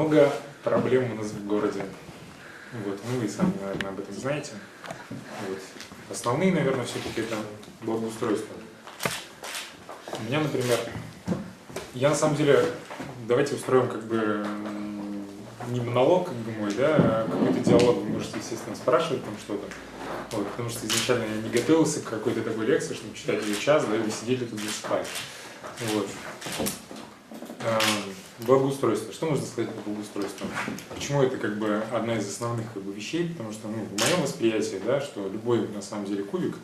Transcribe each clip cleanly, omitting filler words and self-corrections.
Много проблем у нас в городе. Вот, ну вы сами, наверное, об этом знаете. Вот. Основные, наверное, все-таки это благоустройство. У меня, например, я на самом деле, давайте устроим как бы не монолог как бы мой, да, а какой-то диалог. Вы можете, естественно, спрашивать там что-то. Вот, потому что изначально я не готовился к какой-то такой лекции, чтобы читать ее час, да, или сидели тут и спать. Вот. Благоустройство. Что можно сказать про благоустройство? Почему это как бы одна из основных как бы, вещей? Потому что ну, в моем восприятии, да, что любой на самом деле кубик,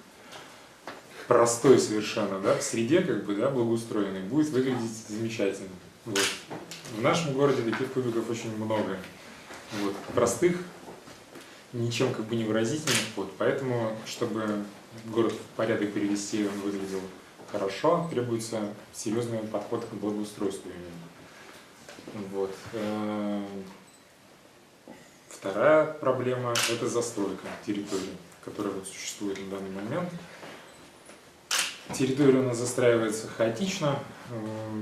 простой совершенно, да, в среде как бы, да, благоустроенный, будет выглядеть замечательно. Вот. В нашем городе таких кубиков очень много. Вот. Простых, ничем как бы не выразительных. Вот. Поэтому, чтобы город в порядок перевести, он выглядел хорошо, требуется серьезный подход к благоустройству. Вот. Вторая проблема – это застройка территории, которая вот существует на данный момент. Территория у нас застраивается хаотично,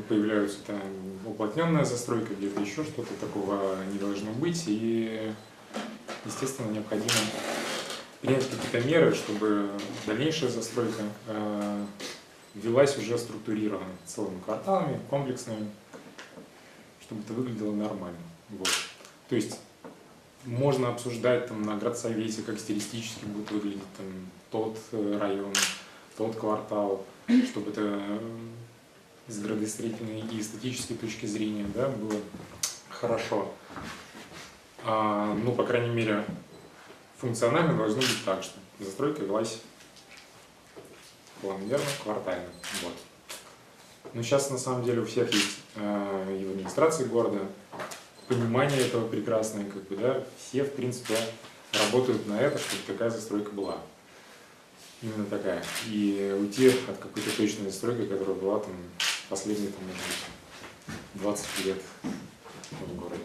появляются там уплотненная застройка, где-то еще что-то, такого не должно быть, и, естественно, необходимо принять какие-то меры, чтобы дальнейшая застройка велась уже структурированно, целыми кварталами, комплексными, чтобы это выглядело нормально. Вот. То есть можно обсуждать там, на градсовете, как стилистически будет выглядеть там, тот район, тот квартал, чтобы это с градостроительной и эстетической точки зрения, да, было хорошо. Ну, по крайней мере, функционально должно быть так, что застройка велась планомерно, квартально. Вот. Но сейчас на самом деле у всех есть и в администрации города понимание этого прекрасное, как бы, да, все в принципе работают на это, чтобы такая застройка была. Именно такая. И уйти от какой-то точной застройки, которая была там последние, там, может быть, 20 лет в городе.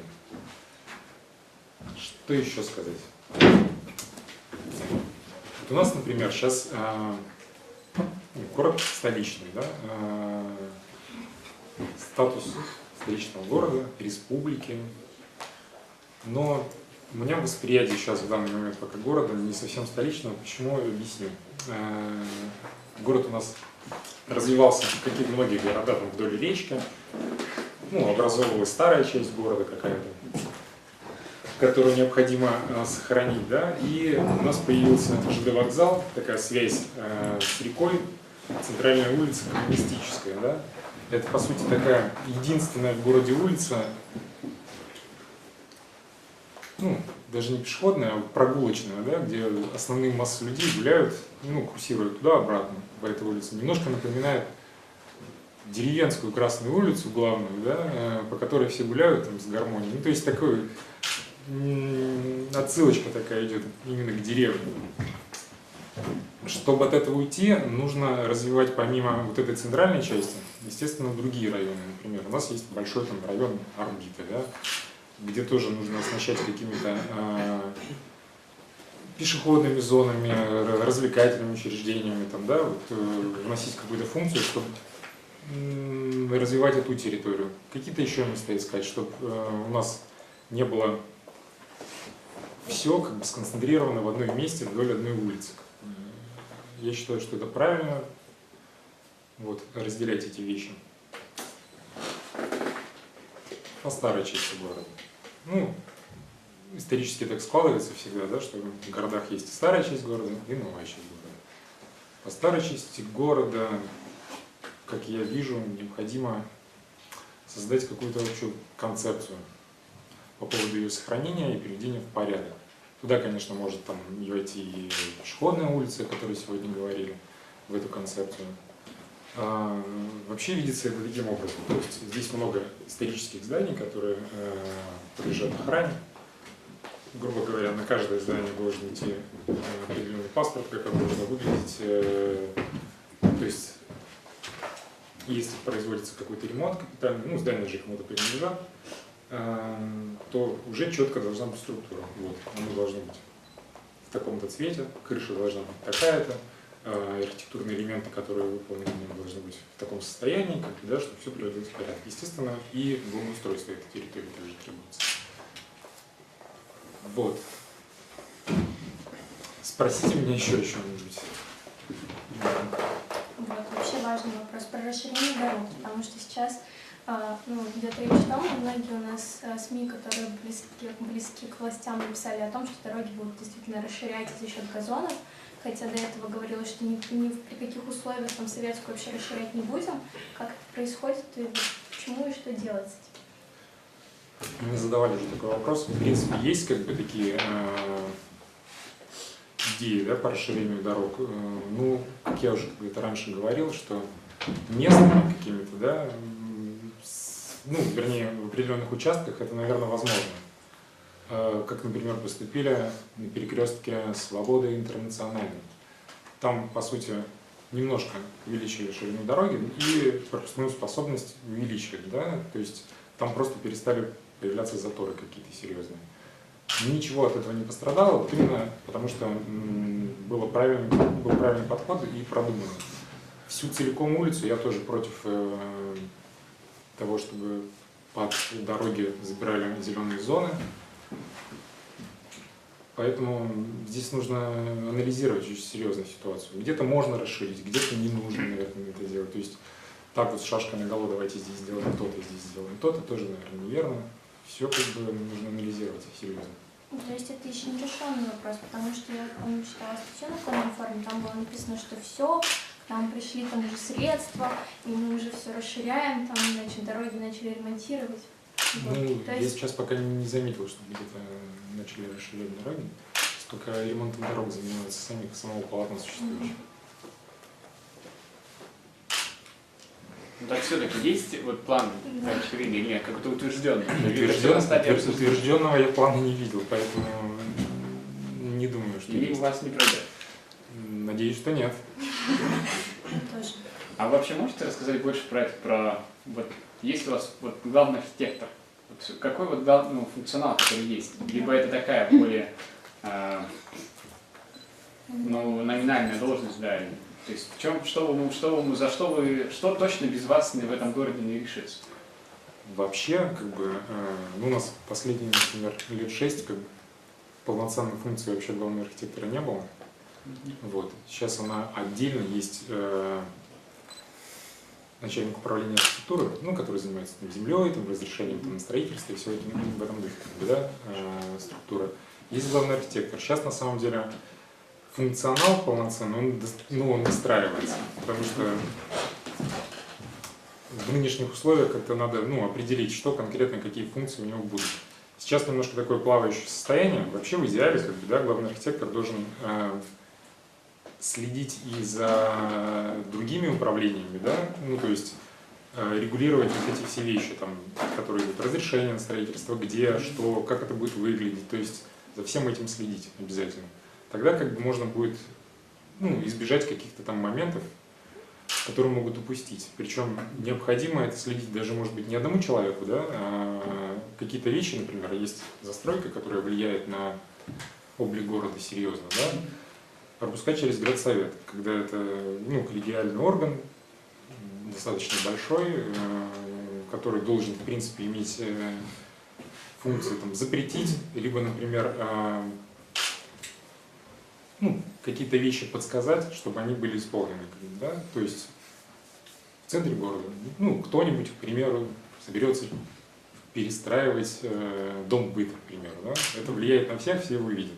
Что еще сказать? Вот у нас, например, сейчас город столичный, да, статус столичного города, республики, но у меня восприятие сейчас в данный момент пока города не совсем столичного. Почему? Объясню. Город у нас развивался, как и многие города, там вдоль речки, ну, образовывалась старая часть города какая-то, которую необходимо сохранить, да, и у нас появился ЖД вокзал, такая связь с рекой, центральная улица коммунистическая, да. Это, по сути, такая единственная в городе улица, ну, даже не пешеходная, а прогулочная, да, где основные массы людей гуляют, ну, курсируют туда-обратно по этой улице. Немножко напоминает деревенскую Красную улицу главную, да, по которой все гуляют там, с гармонией. Ну, то есть такой отсылочка такая идет именно к деревне. Чтобы от этого уйти, нужно развивать помимо вот этой центральной части, естественно, другие районы. Например, у нас есть большой там район Орбиты, да, где тоже нужно оснащать какими-то пешеходными зонами, развлекательными учреждениями, там, да, вот, вносить какую-то функцию, чтобы развивать эту территорию. Какие-то еще места искать, чтобы у нас не было все как бы сконцентрировано в одном месте вдоль одной улицы. Я считаю, что это правильно, вот, разделять эти вещи. По старой части города. Ну, исторически так складывается всегда, да, что в городах есть и старая часть города, и новая часть города. По старой части города, как я вижу, необходимо создать какую-то общую концепцию по поводу ее сохранения и приведения в порядок. Туда, конечно, может там войти и пешеходная улица, о которой сегодня говорили, в эту концепцию. Вообще видится это таким образом. То есть здесь много исторических зданий, которые подлежат охране. Грубо говоря, на каждое здание должен идти определенный паспорт, как оно должно выглядеть. То есть, если производится какой-то ремонт капитальный, ну, здание же кому-то принадлежат, то уже четко должна быть структура. Вот, оно должно быть в таком-то цвете, крыша должна быть такая-то, архитектурные элементы, которые выполнены, должны быть в таком состоянии, как, да, чтобы все приводилось в порядок. Естественно, и благоустройство этой территории тоже требуется. Вот. Спросите меня еще о чем-нибудь. Вот, вообще важный вопрос про расширение дорог, потому что сейчас, где-то я читала, многие у нас СМИ, которые близки к властям, написали о том, что дороги будут действительно расширять за счет газонов, хотя до этого говорилось, что ни при каких условиях там советскую вообще расширять не будем. Как это происходит, и почему и что делать с этим? Мы задавали уже такой вопрос. В принципе, есть как бы такие идеи, да, по расширению дорог. Ну, как я уже как-то раньше говорил, что местными какими-то, да, вернее, в определенных участках это, наверное, возможно. Как, например, поступили на перекрестке Свободы и Интернациональной. Там, по сути, немножко увеличили ширину дороги и пропускную способность увеличили, да, то есть там просто перестали появляться заторы какие-то серьезные. Ничего от этого не пострадало, вот именно потому что был правильный подход и продуманный. Всю целиком улицу я тоже против того, чтобы под дороги забирали зеленые зоны. Поэтому здесь нужно анализировать очень серьезно ситуацию. Где-то можно расширить, где-то не нужно, наверное, это делать. То есть так вот с шашкой наголо давайте здесь сделаем то-то, здесь сделаем то-то, тоже, наверное, неверно. Все как бы нужно анализировать серьезно. То есть это еще не решенный вопрос, потому что я, помню, читала статью на Конинформе, там было написано, что все, к нам пришли там уже средства, и мы уже все расширяем, там, значит, дороги начали ремонтировать. Вот. Я сейчас пока не заметил, что где-то начали расширять дороги, только ремонтом дорог занимаются самого полотна существующего. Ну, так все-таки есть вот план расширения или нет, как-то утвержденный? Утвержденного я плана не видел, поэтому не думаю, что или у вас не пройдет? Надеюсь, что нет. Тоже. А вообще можете рассказать больше про это, вот есть у вас вот главный архитектор? Вот, какой вот функционал, который есть? Либо это такая более номинальная должность, да? То есть в чем, что точно без вас в этом городе не решится? Вообще, как бы, у нас последние, например, лет 6 как бы, полноценной функции вообще главного архитектора не было. Вот. Сейчас она отдельно есть начальник управления архитектуры, который занимается землей, разрешением на строительство и все это в этом духе, как бы, да, структура. Есть главный архитектор. Сейчас на самом деле функционал полноценный, он настраивается, потому что в нынешних условиях как-то надо определить, что конкретно, какие функции у него будут. Сейчас немножко такое плавающее состояние. Вообще в идеале как бы, да, главный архитектор должен следить и за другими управлениями, да, то есть регулировать вот эти все вещи, там, которые идут, разрешение на строительство, где, что, как это будет выглядеть, то есть за всем этим следить обязательно. Тогда как бы можно будет избежать каких-то там моментов, которые могут упустить. Причем необходимо это следить даже, может быть, не одному человеку, да, а какие-то вещи, например, есть застройка, которая влияет на облик города серьезно, да, пропускать через градсовет, когда это коллегиальный орган, достаточно большой, который должен, в принципе, иметь функцию запретить, либо, например, какие-то вещи подсказать, чтобы они были исполнены. Да? То есть в центре города кто-нибудь, к примеру, соберется перестраивать дом быта, к примеру. Да? Это влияет на всех, все его видят.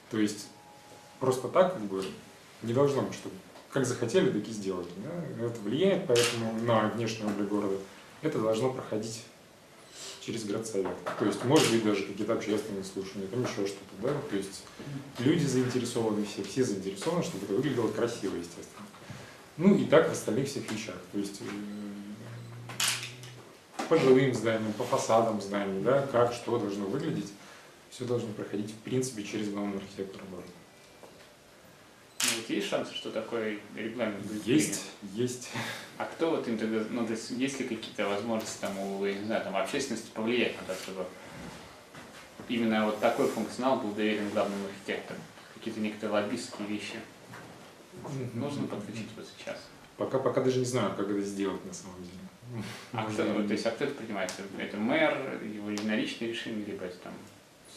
То есть просто так как бы не должно быть, чтобы как захотели, так и сделали. Да? Это влияет поэтому на внешний облик города. Это должно проходить через градсовет. То есть, может быть, даже какие-то общественные слушания, там еще что-то, да. То есть люди заинтересованы, все заинтересованы, чтобы это выглядело красиво, естественно. И так в остальных всех вещах. То есть по жилым зданиям, по фасадам зданий, да, как, что должно выглядеть, все должно проходить, в принципе, через главного архитектора города. Вот есть шансы, что такой регламент будет? Есть. А кто вот им тогда, то есть есть ли какие-то возможности у общественности повлиять на то, чтобы именно вот такой функционал был доверен главному архитектору? Какие-то некоторые лоббистские вещи нужно подключить вот сейчас? Пока даже не знаю, как это сделать на самом деле. А кто это принимает? Это мэр, его единоличное решение, либо это там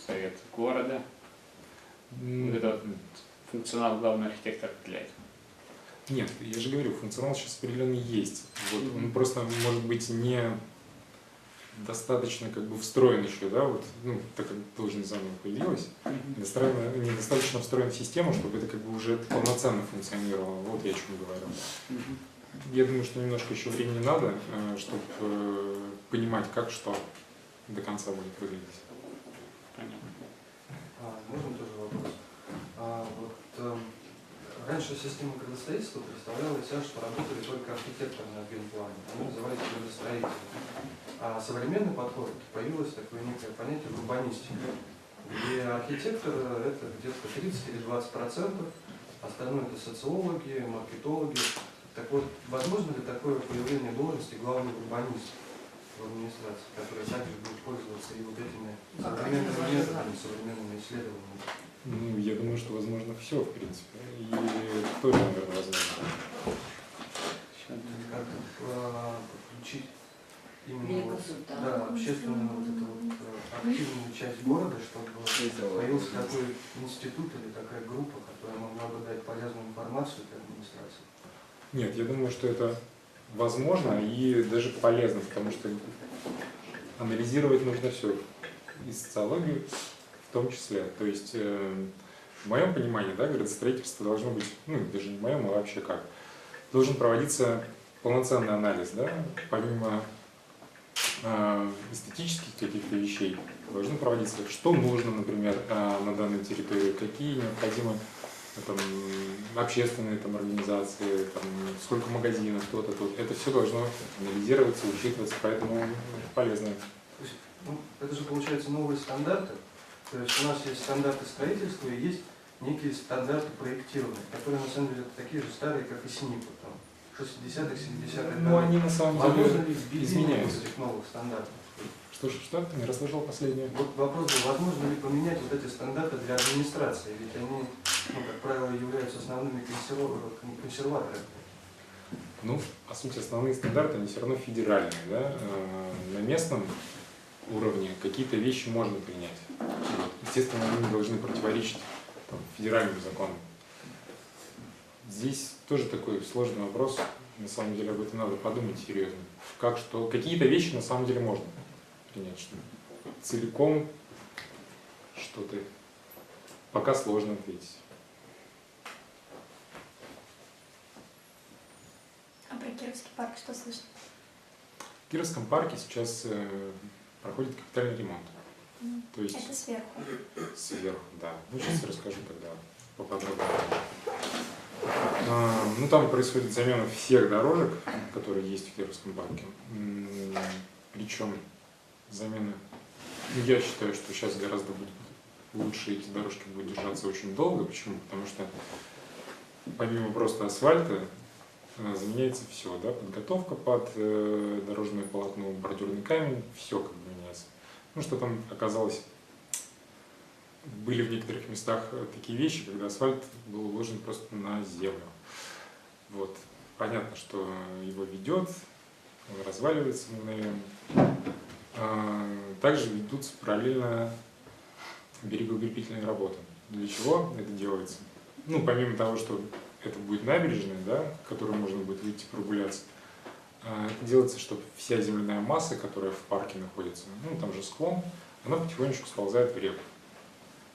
совет города. Вот это вот функционал главного архитектора определяет. Нет, я же говорю, функционал сейчас определенный есть. Вот он просто может быть не достаточно как бы встроен еще, да, вот, ну, так как должность заново появилась, недостаточно встроен в систему, чтобы это как бы уже полноценно функционировало. Вот я о чем говорю. Я думаю, что немножко еще времени надо, чтобы понимать, как что до конца будет выглядеть. Понятно. Можно тоже вопрос? Раньше система градостроительства представляла из себя, что работали только архитекторы на генплане. Они назывались градостроители. А современный подход появилось такое некое понятие урбанистики, где архитектор это где-то 30 или 20%, остальное это социологи, маркетологи. Так вот, возможно ли такое появление должности главного урбаниста в администрации, которая также будет пользоваться и вот этими современными методами, современными исследованиями? Ну, я думаю, что возможно все, в принципе. И тоже, наверное, возможно. Как подключить именно общественную вот эту вот активную часть города, чтобы появился такой институт или такая группа, которая могла бы дать полезную информацию для администрации? Нет, я думаю, что это возможно и даже полезно, потому что анализировать нужно все, и социологию в том числе. То есть, в моем понимании, да, градостроительство должно быть, ну, даже не в моем, а вообще как, должен проводиться полноценный анализ, да, помимо эстетических каких-то вещей, должно проводиться, что нужно, например, на данной территории, какие необходимы там, общественные там, организации, там, сколько магазинов, то-то, тут. Это все должно анализироваться, учитываться, поэтому полезно. То есть, ну, это же получается новые стандарты. То есть у нас есть стандарты строительства и есть некие стандарты проектирования, которые на самом деле такие же старые, как и СНИП, там, 60-х, 70-х Ну, они на самом возможно деле ли введение изменяются. этих новых стандартов? Что? Не расслышал последнее? Вот вопрос был, возможно ли поменять вот эти стандарты для администрации, ведь они, ну, как правило, являются основными консерваторами. Ну, по сути, основные стандарты, они все равно федеральные, да? На местном уровне какие-то вещи можно принять. Естественно, они не должны противоречить там, федеральным законам. Здесь тоже такой сложный вопрос. На самом деле об этом надо подумать серьезно. Как что, какие-то вещи на самом деле можно принять. Что целиком что-то пока сложно ответить. А про Кировский парк что слышно? В Кировском парке сейчас проходит капитальный ремонт. То есть Это сверху. сверху, да. Ну, сейчас я расскажу тогда поподробнее. Ну, там происходит замена всех дорожек, которые есть в Кировском парке. Причем замена, ну, я считаю, что сейчас гораздо будет лучше, эти дорожки будут держаться очень долго. Почему? Потому что помимо просто асфальта заменяется все, да, подготовка под дорожное полотно, бордюрный камень, все как бы меняется. Ну, что там оказалось, были в некоторых местах такие вещи, когда асфальт был уложен просто на землю. Вот. Понятно, что его ведет, он разваливается мгновенно. Также ведутся параллельно берегоукрепительные работы. Для чего это делается? Ну, помимо того, что это будет набережная, да, в которую можно будет выйти прогуляться, это делается, чтобы вся земляная масса, которая в парке находится, ну, там же склон, она потихонечку сползает в реку.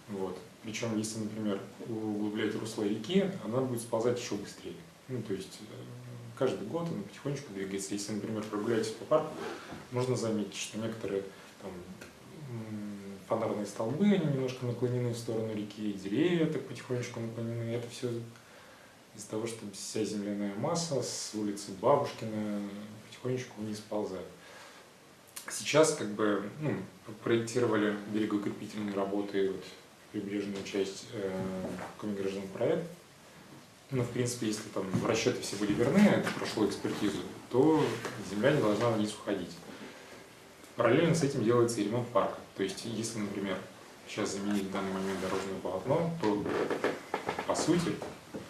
Вот. Причем, если, например, углублять русло реки, она будет сползать еще быстрее. Ну, то есть каждый год она потихонечку двигается. Если, например, прогуляетесь по парку, можно заметить, что некоторые там, фонарные столбы, они немножко наклонены в сторону реки, деревья так потихонечку наклонены. Это все из-за того, что вся земляная масса с улицы Бабушкина потихонечку вниз ползает. Сейчас как бы проектировали берегоукрепительные работы вот, в прибрежную часть камень-граждан проект. Ну, в принципе, если там расчеты все были верны, это прошло экспертизу, то земля не должна вниз уходить. Параллельно с этим делается и ремонт парка. То есть, если, например, сейчас заменить в данный момент дорожное полотно, то, по сути,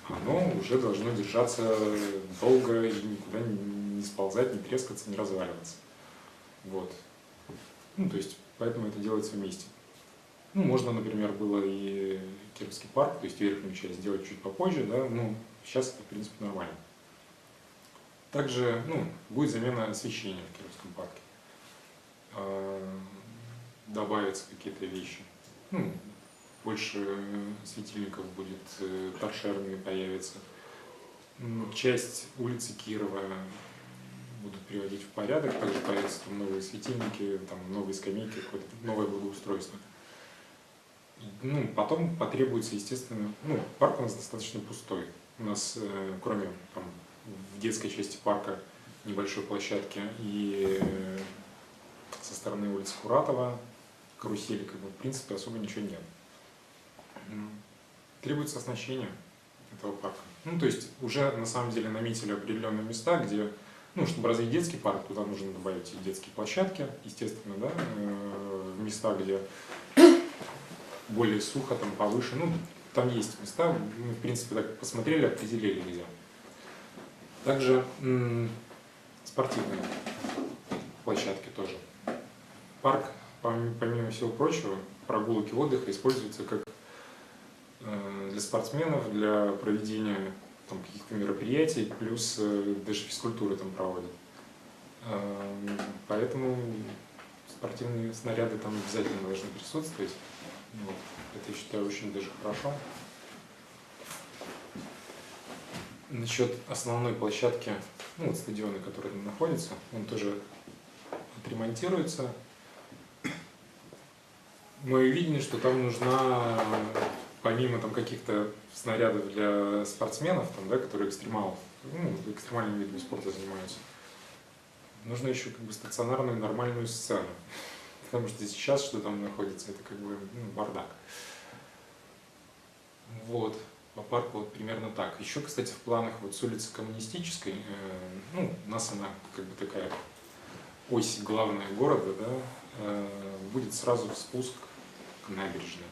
оно уже должно держаться долго и никуда не сползать, не трескаться, не разваливаться. Вот. Ну, то есть, поэтому это делается вместе. Ну, можно, например, было и Кировский парк, то есть верхнюю часть сделать чуть попозже, да, ну, сейчас это, в принципе, нормально. Также, ну, будет замена освещения в Кировском парке. Добавятся какие-то вещи. Ну, больше светильников будет, торшерные появятся. Часть улицы Кирова будут приводить в порядок, также появятся там новые светильники, там новые скамейки, какое-то новое благоустройство. Ну, потом потребуется, естественно, ну, парк у нас достаточно пустой. У нас, кроме там, в детской части парка небольшой площадки и со стороны улицы Куратова, карусели, как бы, в принципе, особо ничего нет. Требуется оснащение этого парка. Ну, то есть уже на самом деле наметили определенные места, где, ну, чтобы развить детский парк, туда нужно добавить и детские площадки, естественно, да, в места, где более сухо, там повыше, ну, там есть места, мы, в принципе, так посмотрели, определили где. Также спортивные площадки тоже. Парк, помимо всего прочего, прогулок и отдыха используется как для спортсменов, для проведения там каких-то мероприятий, плюс даже физкультуры там проводят. Поэтому спортивные снаряды там обязательно должны присутствовать. Вот. Это, я считаю, очень даже хорошо. Насчет основной площадки, ну, вот стадиона, который там находится, он тоже отремонтируется. Мы видели, что там нужна, помимо там каких-то снарядов для спортсменов, там, да, которые экстремалов, ну, экстремальными видами спорта занимаются, нужно еще как бы стационарную нормальную сцену. Потому что сейчас, что там находится, это как бы, ну, бардак. Вот, по парку вот примерно так. Еще, кстати, в планах вот с улицы Коммунистической, ну, у нас она как бы такая ось главная города, да, будет сразу спуск к набережной.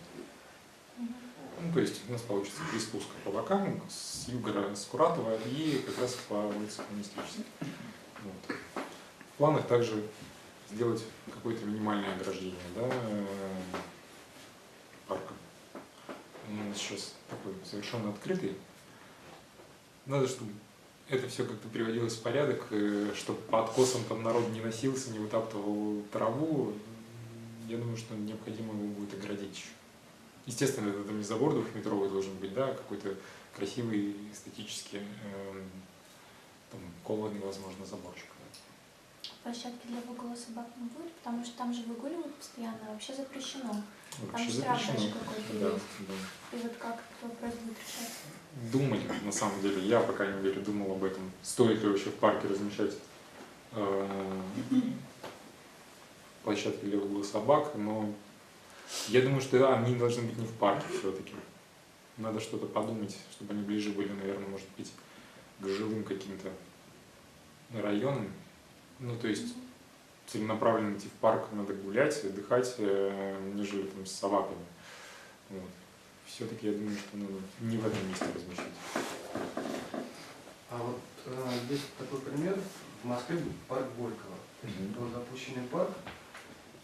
Ну, то есть у нас получится 3 спуска по бокам, с юга, с Куратова и как раз по улице Коммунистической. Вот. В планах также сделать какое-то минимальное ограждение, да, парка. Он сейчас такой совершенно открытый. Надо, чтобы это все как-то приводилось в порядок, чтобы по откосам там народ не носился, не вытаптывал траву. Я думаю, что необходимо его будет оградить еще. Естественно, это там не забор двухметровый должен быть, да, какой-то красивый, эстетически, там, кованый, возможно, заборчик. Площадки для выгула собак не будет, потому что там же выгуливают постоянно, вообще запрещено. Вообще Там штраф запрещено. даже какой-то Да, есть. да. И вот как этот вопрос будет решаться? Думали, на самом деле, я, по крайней мере, думал об этом, стоит ли вообще в парке размещать площадки для выгула собак, но я думаю, что они должны быть не в парке все-таки. Надо что-то подумать, чтобы они ближе были, наверное, может быть, к жилым каким-то районам. Ну, то есть целенаправленно идти в парк, надо гулять, отдыхать, нежели там с собаками. Вот. Все-таки я думаю, что надо не в этом месте размещать. А вот есть такой пример. В Москве парк Горького. Был запущенный парк,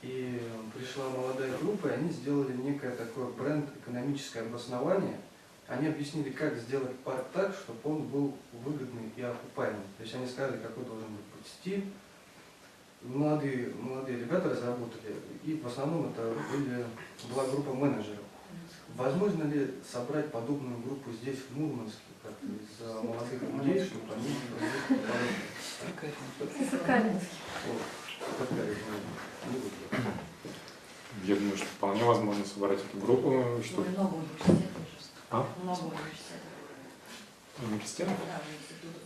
и пришла молодая группа, и они сделали некое такое бренд-экономическое обоснование. Они объяснили, как сделать парк так, чтобы он был выгодный и окупаемый. То есть они сказали, какой должен быть стиль. Молодые ребята разработали, и в основном это была группа менеджеров. Возможно ли собрать подобную группу здесь, в Мурманске, как-то из молодых людей, чтобы они Я думаю, что вполне возможно собрать эту группу, чтобы... Много университетов. А? Много университетов. Университетов? Да, институтов.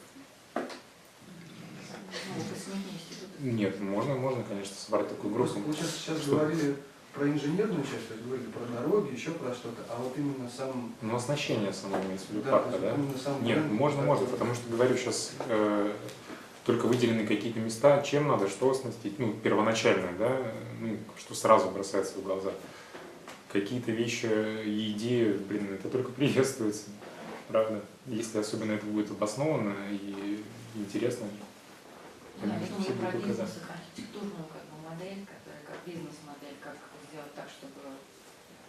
Ну, выпускники институтов. Нет, можно, конечно, собрать такую группу. Просто вы сейчас говорили про инженерную часть, то есть говорили про дороги, еще про что-то, а вот именно сам... Ну, оснащение само имеется в виду Да, парка, то есть да? именно сам Нет, бренд, можно, потому что, говорю, сейчас только выделены какие-то места, чем надо, что оснастить, ну, первоначально, да, ну, что сразу бросается в глаза. Какие-то вещи и идеи, блин, это только приветствуется, правда? Если особенно это будет обосновано и интересно, Да, я конечно, все думаю, про будут бизнес, указать. архитектурную как бы модель, которая как бизнес-модель, как сделать так, чтобы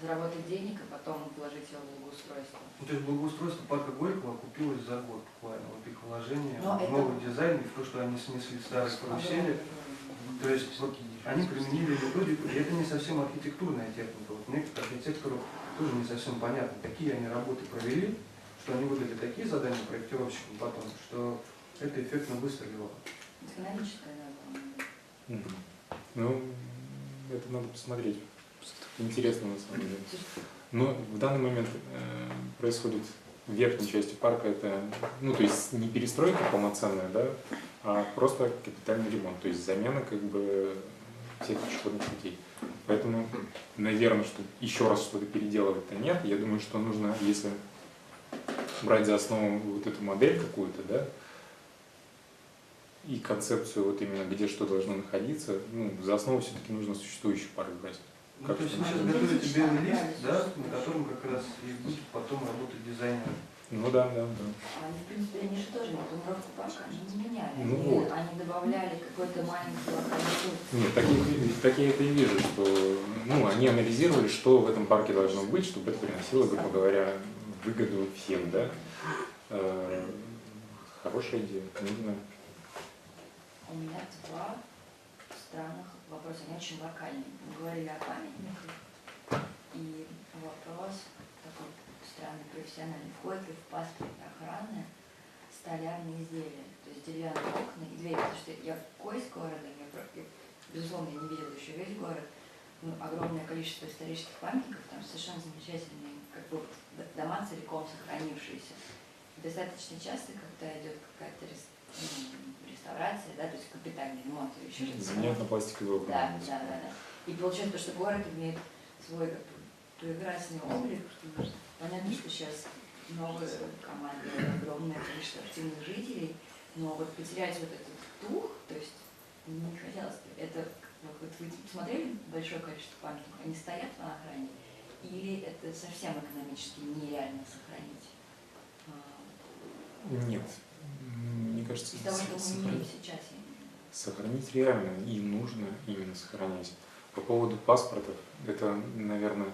заработать денег, а потом вложить его в благоустройство. Ну, то есть благоустройство парка Горького окупилось за год буквально. Вот их вложение Но в это- новый дизайн, и в то, что они снесли старые карусели. То есть вот они применили методику, и это не совсем архитектурная техника. Вот мне, как архитектору, тоже не совсем понятно, какие они работы провели, что они выдали такие задания проектировщикам потом, что это эффектно выстрелило. Экономическое, да, по-моему. Мгм. Ну, это надо посмотреть. Интересно на самом деле. Но в данный момент происходит в верхней части парка, это, ну, то есть не перестройка полноценная, да, а просто капитальный ремонт, то есть замена как бы всех пешеходных путей. Поэтому, наверное, что еще раз что-то переделывать-то нет. Я думаю, что нужно, если брать за основу вот эту модель какую-то, да, и концепцию вот именно где что должно находиться, ну, за основу все-таки нужно существующий парк брать. Ну, Как то есть что? вы сейчас готовите белый лист, да, на котором как раз и будет потом работать дизайнер. Ну да, да, да. Они, в принципе, они же тоже планировку парка, они не меняли. Ну Они, вот. они добавляли какой-то маленький локальный. Нет, так я это и вижу, что ну, они анализировали, что в этом парке должно быть, чтобы это приносило, грубо говоря, выгоду всем, да. Хорошая идея, не знаю. У меня два странных вопроса, они очень локальные. Мы говорили о памятниках, и вопрос такой странный, профессиональный. Входит ли в паспорт охраны столярные изделия, то есть деревянные окна и двери, потому что я гость города, безусловно, я не видела еще весь город, ну, огромное количество исторических памятников, там совершенно замечательные, как бы дома целиком сохранившиеся. Достаточно часто, когда идет какая-то реставрация, да, то есть капитальный ремонт или еще что-то. Заменяют на пластиковые окна. Да. И получается, что город имеет свой как бы прекрасный облик. Понятно, что сейчас новая команда, огромное количество активных жителей, но вот потерять вот этот дух, то есть не хотелось бы. Это вот вы посмотрели большое количество памятников, они стоят на охране, или это совсем экономически нереально сохранить? Нет, мне кажется, Из того, что мы имеем сейчас. сохранить реально и нужно именно сохранять. По поводу паспортов, это, наверное,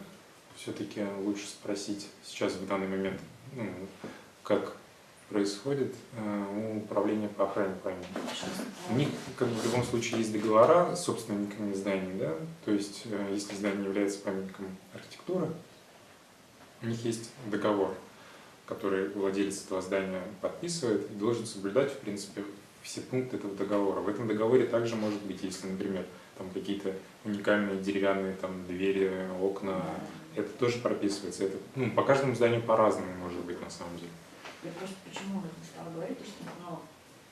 все-таки лучше спросить сейчас в данный момент, ну, как происходит у управления по охране памятника. У них как бы в любом случае есть договора с собственниками зданий, да, то есть если здание является памятником архитектуры, у них есть договор, который владелец этого здания подписывает и должен соблюдать, в принципе, все пункты этого договора. В этом договоре также может быть, если, например, там какие-то уникальные деревянные там двери, окна, это тоже прописывается. Это, ну, по каждому зданию по-разному может быть на самом деле. Я просто почему об этом стала говорить, потому что, ну,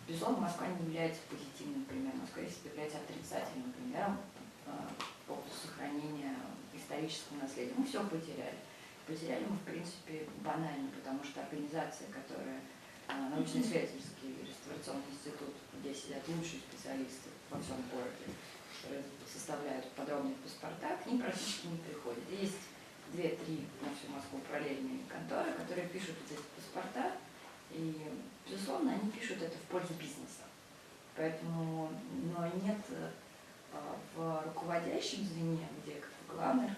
безусловно, Москва не является позитивным примером, Москва является отрицательным примером по поводу сохранения исторического наследия. Мы все потеряли. Потеряли мы, в принципе, банально, потому что организация, которая научно-исследовательский реставрационный институт, где сидят лучшие специалисты во всем городе, которые составляют подробные паспорта, к ним практически не приходят. Есть 2-3 на всю Москву параллельные конторы, которые пишут эти паспорта, и, безусловно, они пишут это в пользу бизнеса. Поэтому, но нет в руководящем звене, где как бы главный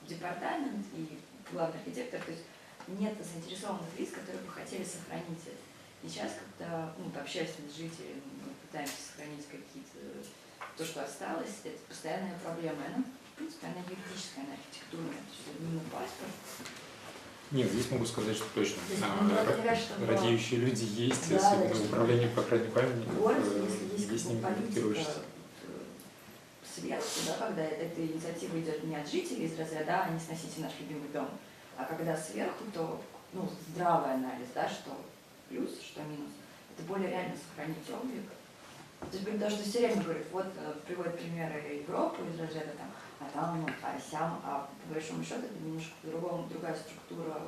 департамент и главный архитектор, то есть нет заинтересованных лиц, которые бы хотели сохранить это. И сейчас, когда общественность, жители, мы пытаемся сохранить какие-то, то, что осталось, это постоянная проблема. Она, в принципе, она юридическая, она архитектурная, то есть это не паспорт. Нет, здесь могу сказать, что точно. Что Радеющие люди есть, да, особенно да, в управлении по охране памятников. город, если есть ним политика регистрируешься. сверху, да, когда эта инициатива идет не от жителей из разряда «а не сносите наш любимый дом», а когда сверху, то здравый анализ, да, что плюс, что минус, это более реально сохранить облик. То есть даже все время говорят, вот приводят примеры Европы из разряда там, а там, а сям, а по большому счету это немножко другая структура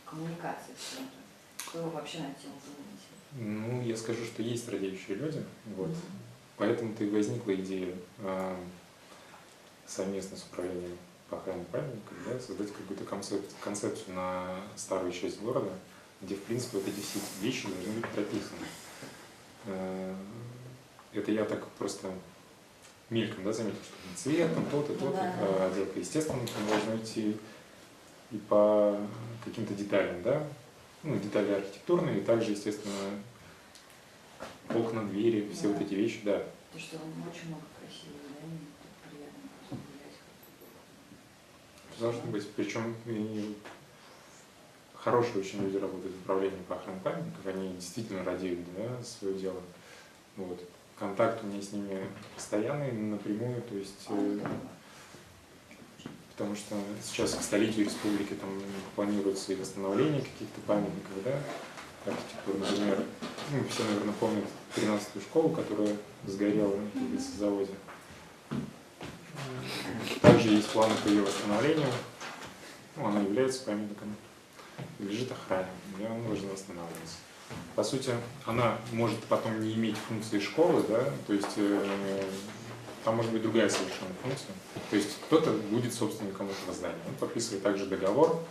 коммуникации с чем-то. Что вы вообще на эту тему думаете? Ну, я скажу, что есть радеющие люди, вот. Поэтому-то и возникла идея совместно с управлением по охране памятников, да, создать какую-то концепцию на старую часть города, где, в принципе, вот эти все вещи должны быть прописаны. Это я так просто мельком, да, заметил, что там цвет, там то-то, то-то, Да. а отделка, естественно, там должно идти и по каким-то деталям, да, ну, детали архитектурные, и также, естественно, окна, двери, все вот эти вещи, да. То, что очень много красивых зданий, приятно просто гулять. Должно быть, причем и хорошие очень люди работают в управлении по охране памятников, они действительно радеют, да, свое дело. Вот. Контакт у меня с ними постоянный, напрямую, то есть, потому что сейчас к столетию республики там планируется и восстановление каких-то памятников, да, архитектуры, например, ну, все, наверное, помнят 13-ю школу, которая сгорела на заводе. Также есть планы по ее восстановлению, ну, она является памятником, подлежит охране, где он должен восстанавливаться. По сути, она может потом не иметь функции школы, да, то есть там может быть другая совершенно функция. То есть кто-то будет собственником этого здания. Он подписывает также договор,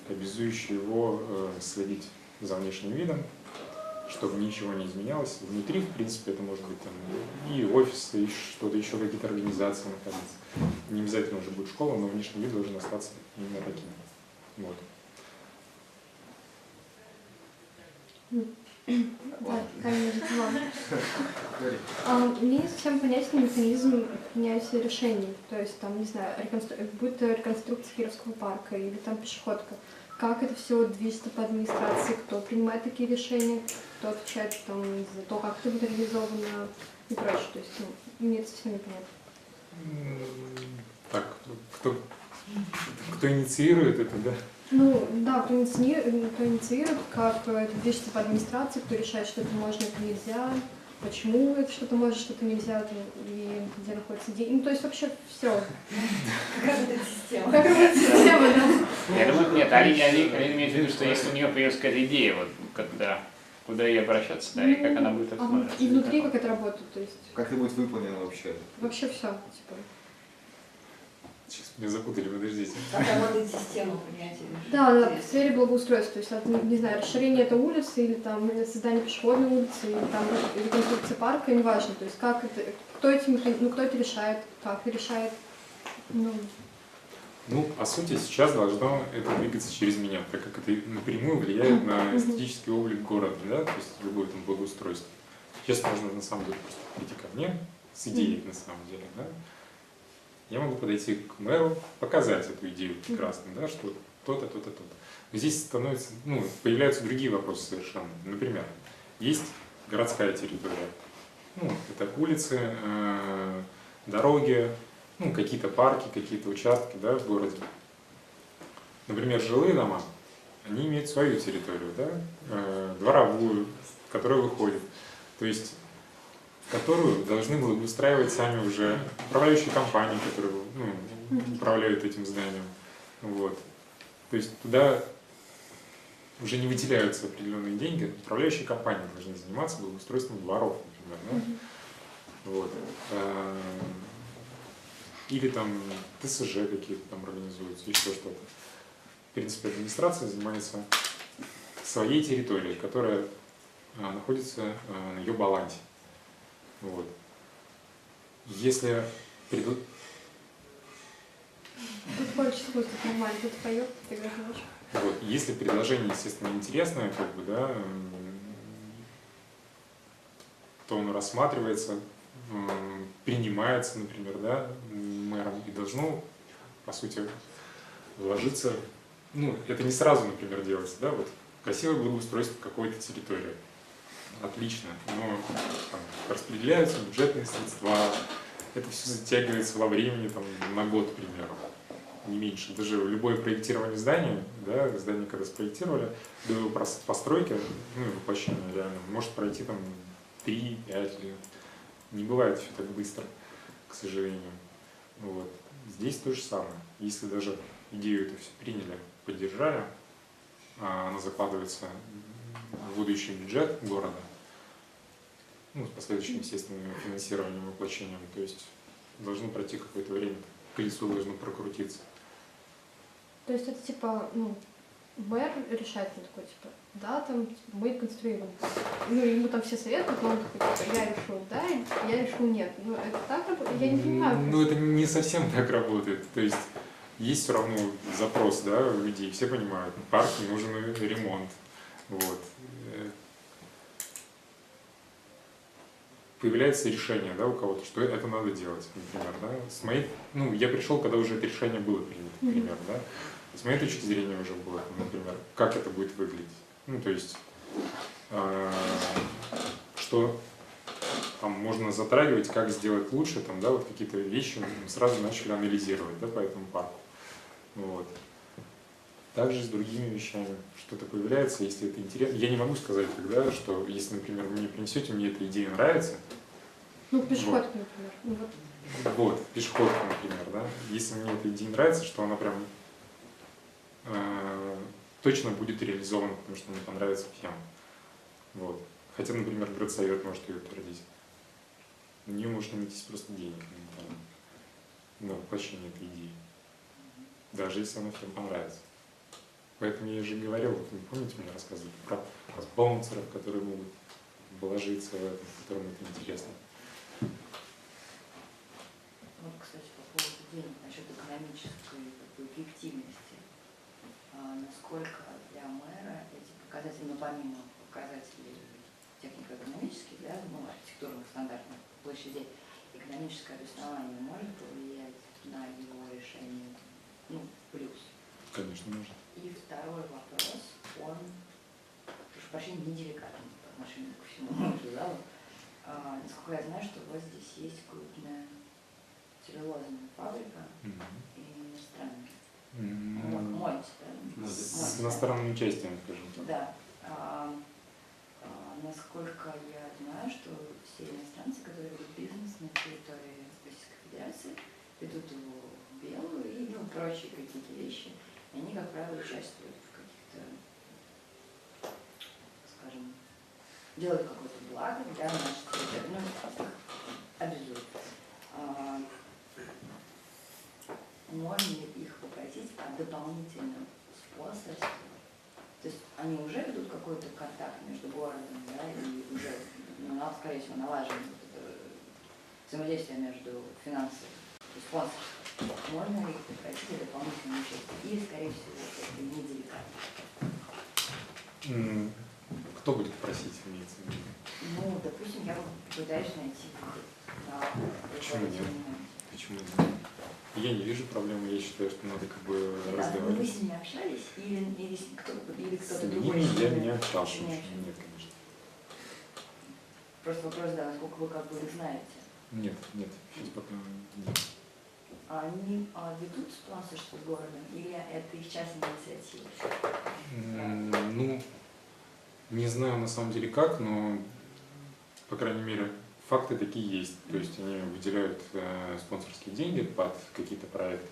обязующий его следить за внешним видом, чтобы ничего не изменялось. Внутри, в принципе, это может быть там и офисы, и что-то еще, какие-то организации находятся. Не обязательно уже будет школа, но внешний вид должен остаться именно таким. Вот. Да, Камила Житова. Мне не совсем понятен механизм принятия решений. То есть, там, не знаю, будь то реконструкция Кировского парка или там пешеходка. Как это все движется по администрации, кто принимает такие решения, кто отвечает там, за то, как это будет реализовано и прочее. То есть, ну, мне это совсем непонятно. Так, кто инициирует это, да? Ну, да, кто инициирует, как это движется по администрации, кто решает, что это можно, это нельзя, почему это что-то может, что-то нельзя, там, и где находятся деньги. Ну, то есть вообще все. Как работает система? Как работает система, да? Я думаю, нет, Алина имеет в виду, что если у нее появилась какая-то идея, вот когда, куда ей обращаться, да, и как она будет рассматриваться. И внутри как это работает, то есть Как это будет выполнено вообще? вообще все, типа. Сейчас меня запутали, подождите. Как работает система принятия решений? Да, в сфере благоустройства, то есть, не знаю, расширение этой улицы, или там создание пешеходной улицы, или там реконструкция парка, неважно, то есть как это, кто это решает, как это решает, ну. Ну, по сути, сейчас должно это двигаться через меня, так как это напрямую влияет на эстетический облик города, да, то есть любое там благоустройство. Сейчас можно на самом деле просто прийти ко мне с идеей на самом деле, да. Я могу подойти к мэру, показать эту идею прекрасно, да, что то-то, то-то, то-то. Но здесь становится, ну, появляются другие вопросы совершенно. Например, есть городская территория, ну, это улицы, дороги, ну, какие-то парки, какие-то участки, да, в городе. Например, жилые дома, они имеют свою территорию, да, дворовую, которая выходит, то есть которую должны благоустраивать сами уже управляющие компании, которые, ну, управляют этим зданием. Вот. То есть туда уже не выделяются определенные деньги, управляющие компании должны заниматься благоустройством дворов, например. Да? Вот. Или там ТСЖ какие-то там организуются, еще что-то. В принципе, администрация занимается своей территорией, которая находится на ее балансе. Вот. Если Тут хочешь слушать нормально, тут поет, ты говоришь. вот, если предложение, естественно, интересное, как бы, да, то оно рассматривается, принимается, например, да, мэром и должно, по сути, вложиться, ну, это не сразу, например, делается, да, вот, красивое благоустройство какой-то территории. Отлично, но там распределяются бюджетные средства, это все затягивается во времени там, на год, к примеру, не меньше. Даже любое проектирование здания, да, здание когда спроектировали, до его постройки, ну и воплощения реально, может пройти там 3-5 лет. Не бывает все так быстро, к сожалению. Вот. Здесь то же самое. Если даже идею это все приняли, поддержали, она закладывается в будущий бюджет города, ну, с последующим, естественно, финансированием и воплощением, то есть должно пройти какое-то время, колесо должно прокрутиться. То есть это типа, ну, мэр решает, он такой, типа, да, там, мы конструируем. Ну, ему там все советуют, но он такой, типа, я решил да, я решил нет. Ну, это так работает? Я не понимаю. Ну, это не совсем так работает. То есть все равно запрос, да, у людей. Все понимают, парку нужен ремонт. Вот. Появляется решение, да, у кого-то, что это надо делать, например, да. Я пришел, когда уже это решение было принято, например, да. С моей точки зрения уже было, например, как это будет выглядеть. Ну, то есть, что там можно затрагивать, как сделать лучше, там, да, вот какие-то вещи мы сразу начали анализировать, да, по этому парку. Вот. Также с другими вещами что-то появляется, если это интересно. Я не могу сказать тогда, что если, например, вы мне принесете, мне эта идея нравится. Ну, пешеходка, например. Ну, вот, пешеходка, например, да. Если мне эта идея нравится, что она прям точно будет реализована, потому что мне понравится всем. Вот. Хотя, например, городсовет может ее утвердить. На нее может найтись просто денег на воплощение этой идеи. Даже если она всем понравится. Поэтому я же говорил, вот вы помните, мне рассказывали про спонсоров, которые могут вложиться в это, которым это интересно. Вот, кстати, по поводу денег, насчет экономической такой эффективности. Насколько для мэра эти показатели, помимо показателей технико-экономических, да, архитектурных стандартных площадей, экономическое обоснование может повлиять на его решение, плюс? Конечно, может. И второй вопрос, он, прошу прощения, неделикатный по отношению ко всему моему залу. Насколько я знаю, что у вас здесь есть крупная целлюлозная фабрика иностранная. Мойте, да? С иностранным участием, скажем так. Да. Насколько я знаю, что все иностранцы, которые ведут бизнес на территории Российской Федерации, ведут его в белую и прочие какие-то вещи. И они, как правило, участвуют в каких-то, скажем, делают какое-то благо для нашей территории, обязуют. Можно ли их попросить о дополнительном спонсорстве? То есть они уже ведут какой-то контакт между городом, да, и уже, скорее всего, налажено взаимодействие между финансовым и спонсорством. Можно ли их попросить о дополнительном участии? Или, скорее всего, это неделикатно? Кто будет просить, имеется в виду? Допустим, я пытаюсь найти выход на Почему нет? Почему нет? Я не вижу проблемы, я считаю, что надо разговаривать. Вы с ними общались или кто-то С другой? ними я не общался. Не Нет, общались. конечно. Просто вопрос, да, насколько вы их знаете. Нет, сейчас пока нет. Они ведут спонсорство с городом или это их частная инициатива? Не знаю на самом деле как, но, по крайней мере, факты такие есть. То есть они выделяют спонсорские деньги под какие-то проекты,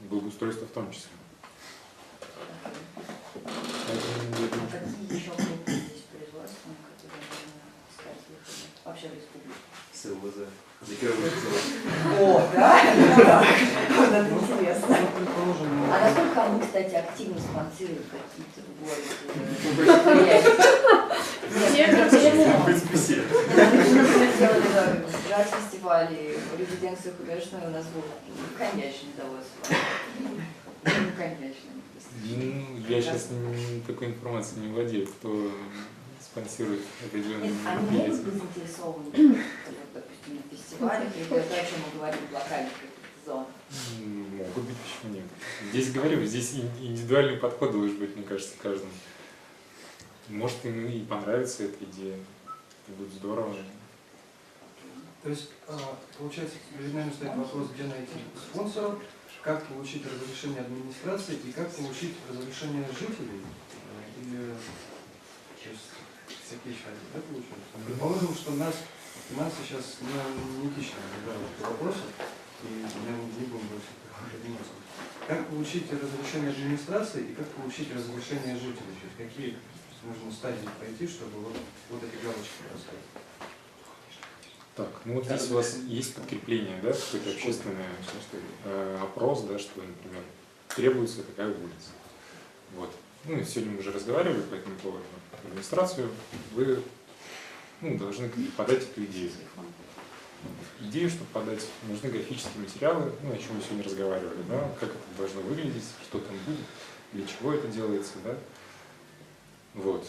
благоустройство в том числе. Поэтому, я думаю, Какие еще группы здесь производственные, которые можно искать выходы вообще в республике? СЛВЗ. Закировывать О, да? Вот это интересно. Предположим, А насколько они, кстати, активно спонсируют какие-то в городе мероприятия? В принципе, все. Мы сделали джаз-фестивали, резиденции художественные у нас был коньячное довольство. Коньячное. я сейчас такой информацией не владею, кто спонсирует определенные Нет, они могут мероприятия. быть заинтересованы, допустим, на фестивалях, или то, о чем мы говорим, в локальных каких-то зонах. Могут быть, почему нет. Здесь говорю, здесь индивидуальный подход должен быть, мне кажется, каждому. Может, ему и понравится эта идея. Это будет здорово. то есть, получается, перед нами стоит вопрос, где найти спонсоров, как получить разрешение администрации и как получить разрешение жителей. Или то есть, всякие шаги, да, получается? Предположим, что нас сейчас неэтично разбирают по вопросу, и я не буду больше подниматься. Как получить разрешение администрации и как получить разрешение жителей? То есть какие нужно стадии пройти, чтобы вот эти галочки поставить? Так, вот здесь у вас есть подкрепление, да, какое-то общественное опрос, да, что, например, требуется такая улица. Вот. ну, сегодня мы уже разговаривали по этому поводу, в администрацию, вы должны подать эту идею. Идею, чтобы подать, нужны графические материалы, о чем мы сегодня разговаривали, да, как это должно выглядеть, что там будет, для чего это делается, да. Вот.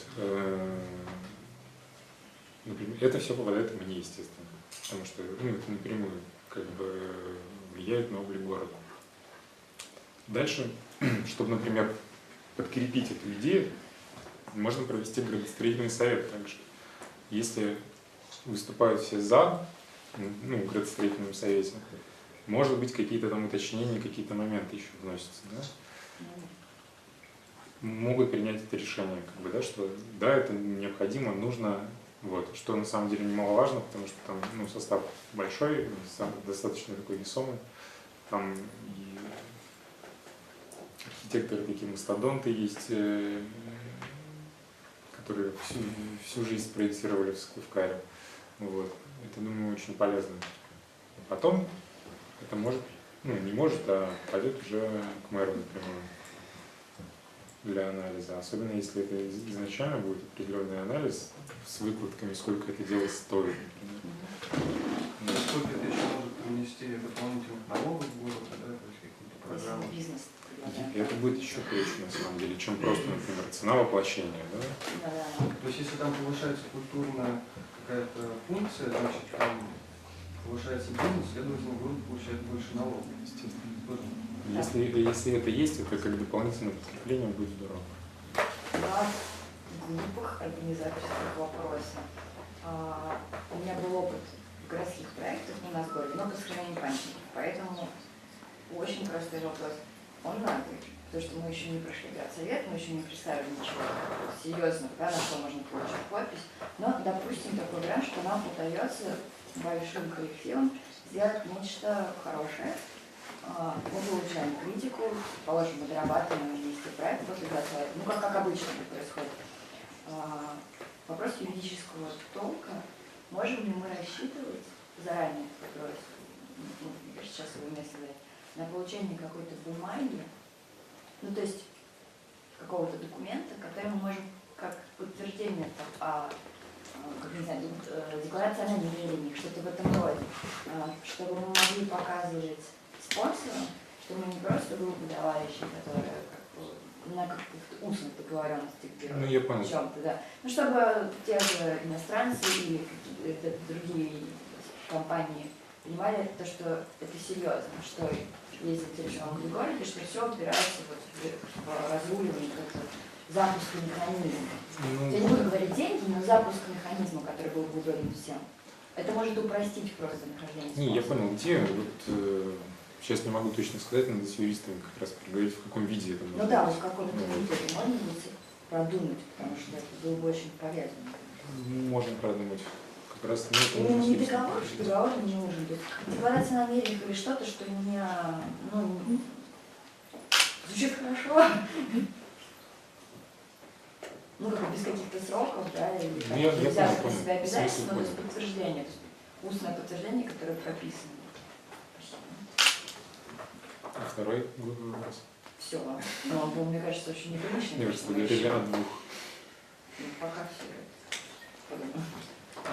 Например, это все попадает мне, естественно, потому что это напрямую влияет на облик города. Дальше, чтобы, например, подкрепить эту идею, можно провести градостроительный совет также. Если выступают все за, в градостроительном совете, может быть, какие-то там уточнения, какие-то моменты еще вносятся, да? Могут принять это решение, что да, это необходимо, нужно, что на самом деле немаловажно, потому что там состав большой, достаточно такой весомый, там и архитекторы такие мастодонты есть, которые всю жизнь спроектировали в Сыктывкаре. Это, думаю, очень полезно. Потом это может, не может, а пойдет уже к мэру напрямую для анализа. Особенно если это изначально будет определенный анализ с выкладками, сколько это дело стоит, например. Сколько это еще может принести дополнительных налогов в город, да, то есть какие-то программы. Бизнес. И это будет еще круче, на самом деле, чем просто, например, цена воплощения, да? То есть если там повышается культурная какая-то функция, значит там повышается бизнес, следовательно, будет получать больше налогов. Естественно. Если это есть, это как дополнительное подкрепление будет здорово. Два глупых организаторских вопроса. У меня был опыт в городских проектах у нас в городе, но по сохранению памятников. Поэтому очень простой вопрос. Он надо, потому что мы еще не прошли городсовет, мы еще не представили ничего серьезного, да, на что можно получить подпись. Но, допустим, такой вариант, что нам удается большим коллективом сделать нечто хорошее. Мы получаем критику, положим, мы дорабатываем вместе проект после городсовета. Как обычно это происходит. Вопрос юридического толка. Можем ли мы рассчитывать заранее, сейчас его вместо на получение какой-то бумаги, то есть какого-то документа, который мы можем как подтверждение, декларация о намерениях, что-то в этом роде, чтобы мы могли показывать спонсорам, что мы не просто группа товарищей, которые на каких-то устных договоренностях в чем-то, да. Чтобы те же иностранцы или другие компании понимали, что это серьезно, что есть интеллектуальный регламент, и что все упирается в разруливание, запуск механизма. Я не буду говорить деньги, но запуск механизма, который был бы удобен всем. Это может упростить просто нахождение. Я понял, где. Сейчас не могу точно сказать, надо с юристами как раз поговорить, в каком виде это может быть. В каком-то виде это можно будет продумать, потому что это было бы очень полезно. Можно продумать. Как раз не договор, что договор не нужен. Декларация намерений или что-то, что меня, звучит хорошо. Без каких-то сроков, да, или взять на себя обязательства, но без подтверждения. То есть устное подтверждение, которое прописано. А второй вопрос? Все. Но он был, мне кажется, очень неприличный. Мне кажется, говорили о двух. Пока все.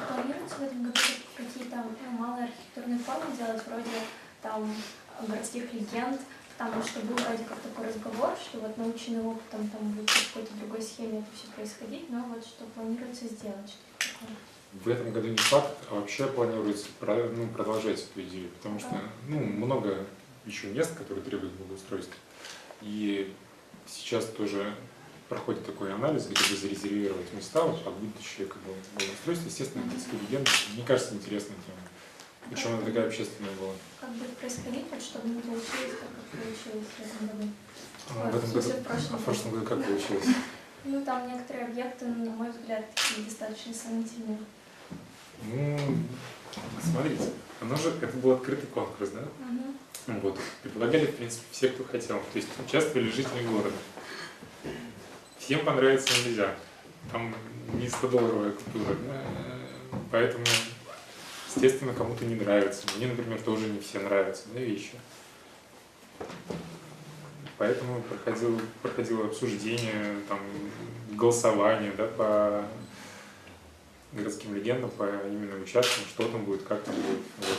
Планируется в этом году какие-то малые архитектурные формы делать, вроде там городских легенд, потому что был вроде как такой разговор, что наученным опытом там будет в какой-то другой схеме это все происходить, но что планируется сделать, что-то такое. В этом году не факт, а вообще планируется продолжать эту идею, потому что много еще мест, которые требуют благоустройства. И сейчас тоже проходит такой анализ, где бы зарезервировать места под будущее благоустройство. Естественно, детские легенды, мне кажется, интересная тема. Причем она такая общественная была. Как будет происходить, чтобы не получилось так, как получилось в этом году? В прошлом году как получилось? Там некоторые объекты, на мой взгляд, такие достаточно сомнительные. Смотрите, это был открытый конкурс, да? Предлагали, в принципе, все, кто хотел. То есть участвовали жители города. Всем понравится нельзя. Там не 100-долларовая купюра. Поэтому, естественно, кому-то не нравится. Мне, например, тоже не все нравятся, вещи. поэтому проходило обсуждение, там, голосование, да, по городским легендам, по именно участкам, что там будет, как там будет. Вот.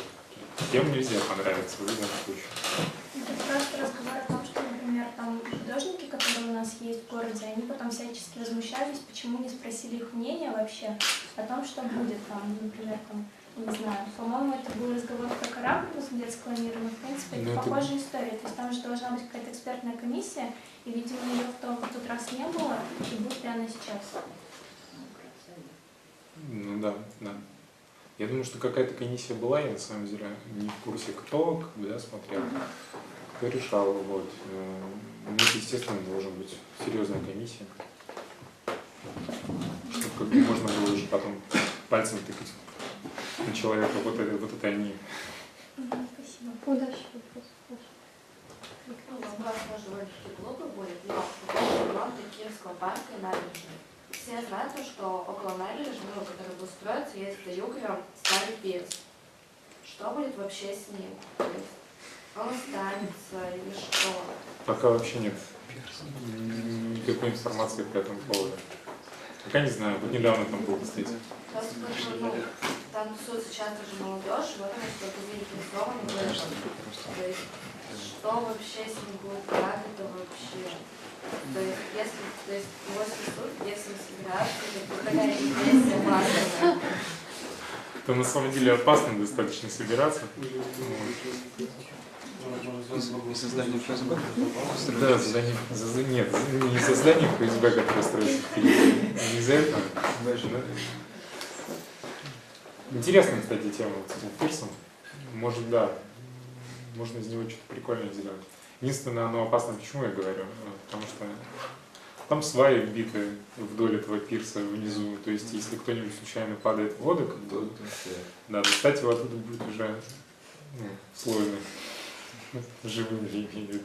Всем нельзя понравиться в любом случае. Это просто разговор о том, что, например, там художники, которые у нас есть в городе, они потом всячески возмущались, почему не спросили их мнение вообще о том, что будет там, например, там, не знаю, по-моему, это был разговор про корабль возле детского мира, но, в принципе, это похожая история. То есть там же должна быть какая-то экспертная комиссия, и, видимо, ее в тот раз не было, и будет ли она сейчас? Ну да, да. Я думаю, что какая-то комиссия была, я на самом деле не в курсе, кто, как бы, да, смотрел, кто решал. Вот. Ну, естественно, должна быть серьезная комиссия, чтобы как бы можно было уже потом пальцем тыкать на человека, вот это они. Спасибо. Удачи вопрос. Ну, вопрос тоже вроде глупый будет, но по поводу ремонта Киевского парка и набережной. Все знают, что около набережной, который будет строиться, есть за Югорем старый пирс. Что будет вообще с ним? То есть он останется или что? Пока вообще нет никакой информации по этому поводу. Пока не знаю, вот недавно там был, кстати. Просто ну, там тусуется часто же молодежь, и вот они что-то заинтересованы в этом. То есть что вообще с ним будет, как это вообще? То есть, если его снесут, если собираются, то такая репрессия массовая. Это на самом деле опасно достаточно собираться. Из-за здания ФСБ? Да, нет, не из-за здания ФСБ, которое строится в Киеве. Не из-за этого. Интересная, кстати, тема вот с этим пирсом. Может, да, можно из него что-то прикольное сделать. Единственное, оно опасно, почему я говорю? Потому что там сваи вбиты вдоль этого пирса внизу. То есть, если кто-нибудь случайно падает в воду, как бы, да, достать его оттуда будет уже сложно. Живым, я имею в виду.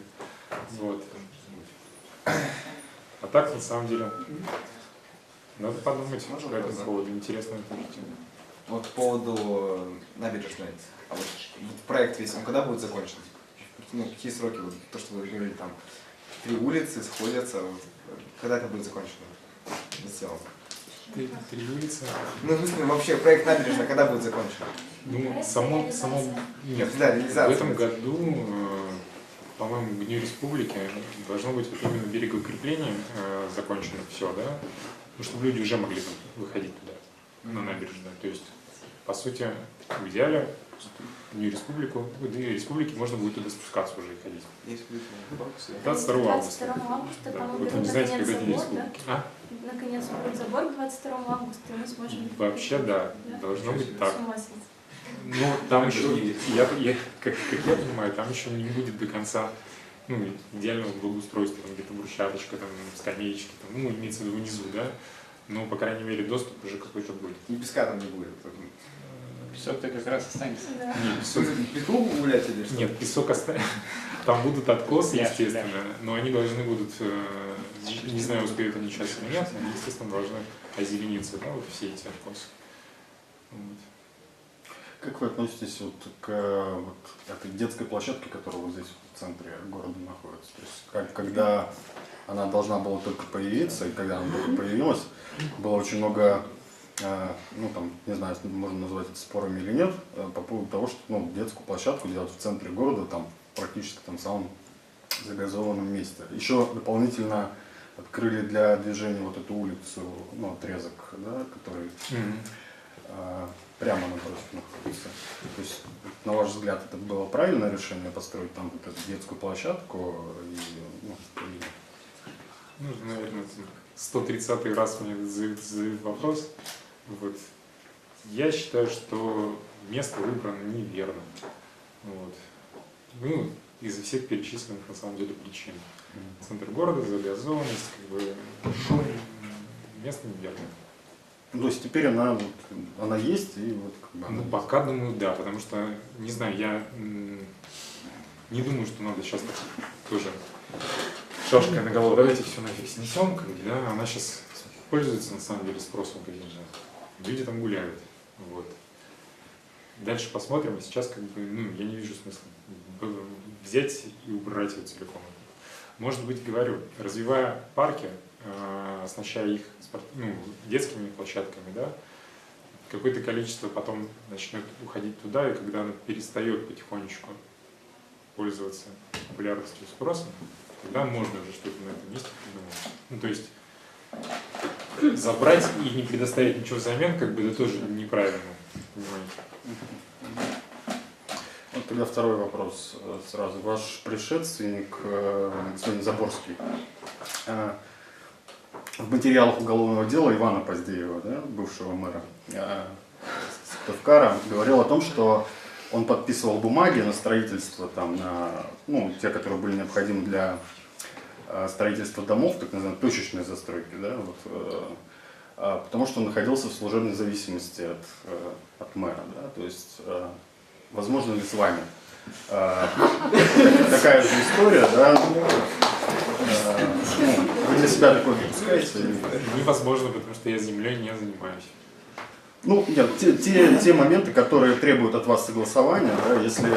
Вот. А так, на самом деле, надо подумать по этому поводу. Интересная тема. Вот по поводу набережной. А вот проект весь, он когда будет закончен? Ну, какие сроки? Вот, то, что вы говорили, там 3 улицы сходятся. Вот, когда это будет закончено? Сделано. 3 улицы. Ну, в смысле, вообще проект набережной когда будет закончен? Ну, само... Нет, Да, в этом году, по-моему, к Дню Республики должно быть вот именно берегоукрепление закончено все, да? Ну, чтобы люди уже могли там выходить туда, на набережную. То есть, по сути, в идеале к Дню Республики можно будет туда спускаться уже и ходить. 22 августа. 22 августа, Да. по-моему, Вот вы не знаете, когда День забор, да? Республики? А? Наконец будет забор 22 августа, и мы сможем... Вообще, да, должно быть так. С ума сойти. Ну, там еще, как я понимаю, там еще не будет до конца, ну, идеального благоустройства, там где-то брусчаточка, там, скамеечки, там, ну, имеется в виду внизу, да, но, по крайней мере, доступ уже какой-то будет. И песка там не будет. Песок-то как раз останется. Да. Нет, песок, Песку гулять или что? нет, песок останется, там будут откосы, естественно, но они должны будут, не знаю, успеют они сейчас или нет, они, естественно, должны озелениться, да, вот все эти откосы. Вот. Как вы относитесь вот к вот этой детской площадке, которая вот здесь в центре города находится? То есть, когда она должна была только появиться, и когда она только появилась, было очень много, ну там, не знаю, можно назвать это спорами или нет, по поводу того, что детскую площадку делать в центре города, там практически там в самом загазованном месте. Еще дополнительно открыли для движения вот эту улицу, ну, отрезок, да, который прямо напротив находится. То есть, на ваш взгляд, это было правильное решение построить там вот эту детскую площадку? Нужно, наверное, 130-й раз мне задают вопрос. Вот. Я считаю, что место выбрано неверно. Вот. Ну, из-за всех перечисленных, на самом деле, причин. Центр города, загазованность, как бы, шум, место неверное. Ну, то есть теперь она есть, и вот как бы Ну, пока думаю, да, потому что, не знаю, я не думаю, что надо сейчас так тоже шашкой на голову, давайте все нафиг снесем, как бы, да, она сейчас пользуется, на самом деле, спросом, конечно. Люди там гуляют, вот. Дальше посмотрим, а сейчас, как бы, ну, я не вижу смысла взять и убрать его целиком. Может быть, говорю, развивая парки, оснащая их детскими площадками, да, какое-то количество потом начнет уходить туда, и когда оно перестает потихонечку пользоваться популярностью и спросом, тогда можно уже что-то на этом месте придумать. Ну, то есть забрать и не предоставить ничего взамен, как бы это тоже неправильно, понимаете? Вот тогда второй вопрос сразу. Ваш предшественник, господин Заборский, в материалах уголовного дела Ивана Поздеева, да, бывшего мэра Сыктывкара, говорил о том, что он подписывал бумаги на строительство, там, на, ну, те, которые были необходимы для строительства домов, так называемой точечной застройки, да, вот, потому что он находился в служебной зависимости от мэра. Да, то есть, возможно ли с вами такая же история, да? Вы для себя такое допускаете? Невозможно, потому что я землей не занимаюсь. Ну, нет, те моменты, которые требуют от вас согласования, да, если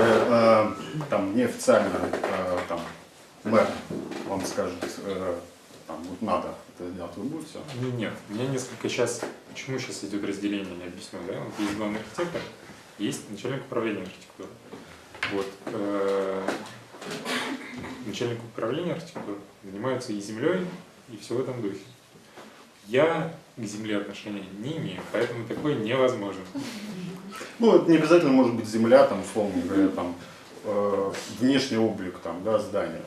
там неофициально там, мэр вам скажет, там, вот надо это сделать, вы будете? Нет, у меня несколько сейчас, почему сейчас идет разделение, я объясню, да, вот есть главный архитектор, есть начальник управления архитектуры. Вот, начальник управления архитектуры занимается и землей, и все в этом духе. Я к земле отношения не имею, поэтому такое невозможно. Ну, это не обязательно может быть земля, там, условно говоря, там, внешний облик, там, да, здания.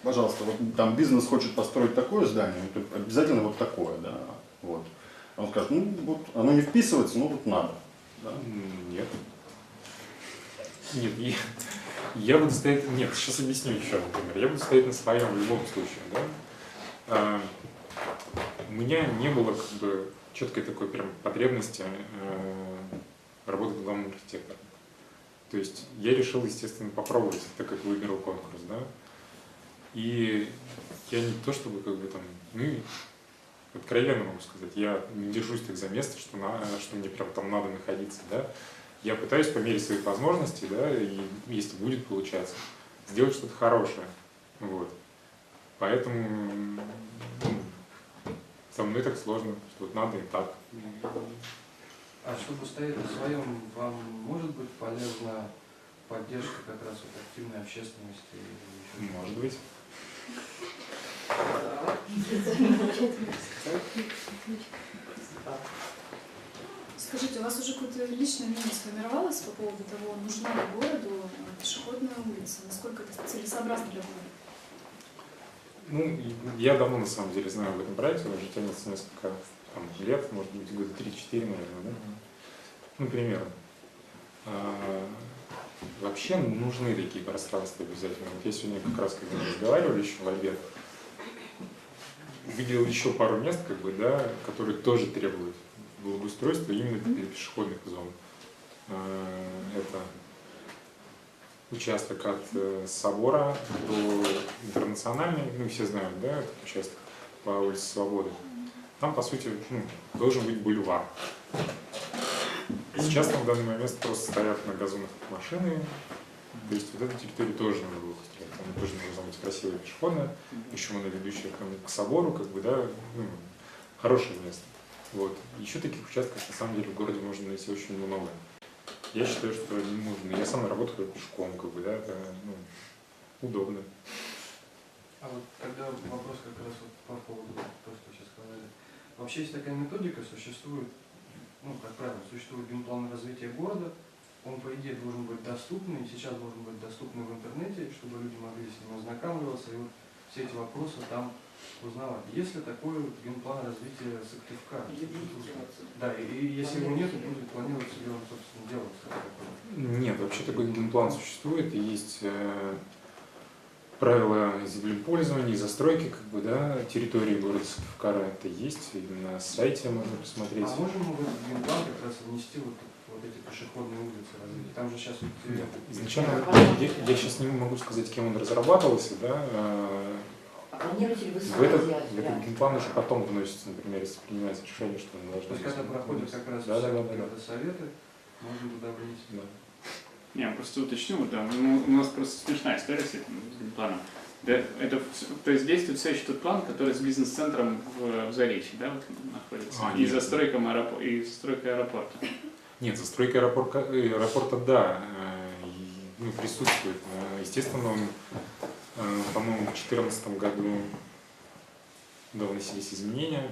Пожалуйста, вот там бизнес хочет построить такое здание, то обязательно вот такое, да, вот. Он скажет, ну, вот оно не вписывается, но тут надо. Да? Нет. Нет, я буду стоять, нет, сейчас объясню еще, например, я буду стоять на своем в любом случае, да. У меня не было как бы четкой такой прям потребности работать главным архитектором. То есть я решил, естественно, попробовать, так как выиграл конкурс, да. И я не то чтобы как бы там, ну, откровенно могу сказать, я не держусь так за место, что мне прям там надо находиться, да. Я пытаюсь по мере своих возможностей, да, и если будет получаться, сделать что-то хорошее, вот. Поэтому со мной так сложно, что вот надо и так. А чтобы стоять на своем, вам может быть полезна поддержка как раз вот активной общественности? Может быть. Скажите, у вас уже какое-то личное мнение сформировалось по поводу того, нужна ли городу пешеходная улица? Насколько это целесообразно для города? Ну, я давно на самом деле знаю об этом проекте, он уже тянется несколько лет, может быть, года 3-4, наверное, да? Ну, примерно. Вообще нужны такие пространства обязательно. Вот я сегодня как раз, когда мы разговаривали еще в обед, видел еще пару мест, как бы, да, которые тоже требуют благоустройства именно для пешеходных зон. Это участок от собора до Интернациональной, ну все знают, да, этот участок по улице Свободы. Там, по сути, должен быть бульвар. Сейчас там в данный момент просто стоят на газонах машины, то есть вот эту территорию тоже надо было устроить. Там тоже должна быть красивая пешеходная, еще она ведущая к собору, как бы, да, ну, хорошее место. Вот. Еще таких участков на самом деле в городе можно найти очень много. Я считаю, что они нужны. Я сам работаю пешком, как бы, да, это удобно. А вот тогда вопрос как раз вот по поводу того, что вы сейчас сказали. Вообще есть такая методика, существует, ну, как правило, существует генплан развития города. Он, по идее, должен быть доступный, сейчас должен быть доступный в интернете, чтобы люди могли с ним ознакомливаться и вот все эти вопросы там узнавать. Есть ли такой генплан развития Сыктывкара? Да, и если его нет, будет планироваться ли он, собственно, делаться? Нет, вообще такой генплан существует, и есть правила землепользования и застройки, как бы, да, территории города Сыктывкара. Это есть, и на сайте можно посмотреть. А можем мы в этот генплан как раз внести вот эти пешеходные улицы развития? Там же сейчас вот... Изначально, я сейчас не могу сказать, кем он разрабатывался, да. Планируете ли вы В этот генплан уже потом вносится, например, если принимается решение, что он должен быть. То есть, когда проходят как раз да, все советы, можно туда внести. Да. Я просто уточню, да, у нас просто смешная история с этим планом. Да, это, то есть действует все еще тот план, который с бизнес-центром в Заречье, да, вот, находится, и застройкой аэропорта. Нет, застройка аэропорта, да, ну, присутствует. Естественно, он, по-моему, в 2014 году вносились изменения.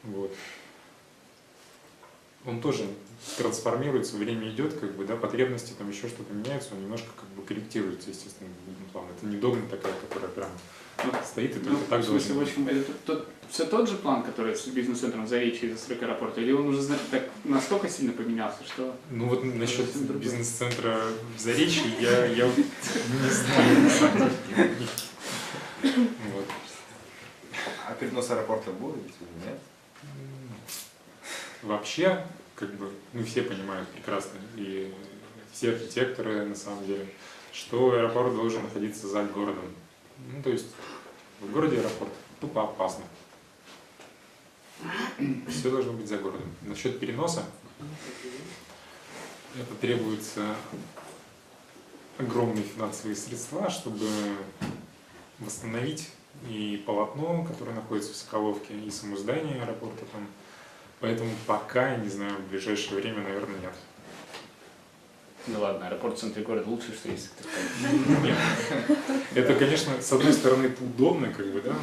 Вот. Он тоже трансформируется, время идет, как бы, да, потребности, там еще что-то меняется, он немножко как бы корректируется, естественно, план. Это не догма такая, которая прям стоит и только так в смысле, в должна. общем, это все тот же план, который с бизнес-центром Заречье и застройкой аэропорта, или он уже так настолько сильно поменялся, что... Ну вот насчет бизнес-центра в Заречье я не знаю, на самом деле. Вот. А перенос аэропорта будет или нет? Вообще, как бы, ну все понимают прекрасно, и все архитекторы на самом деле, что аэропорт должен находиться за городом. Ну то есть в городе аэропорт тупо опасно. Все должно быть за городом. Насчет переноса, это требуется огромные финансовые средства, чтобы восстановить и полотно, которое находится в Соколовке, и само здание аэропорта там. Поэтому пока, я не знаю, в ближайшее время, наверное, нет. Ну ладно, аэропорт в центре города лучше, что есть, так сказать. Нет. Это, конечно, с одной стороны, это удобно, как бы, да,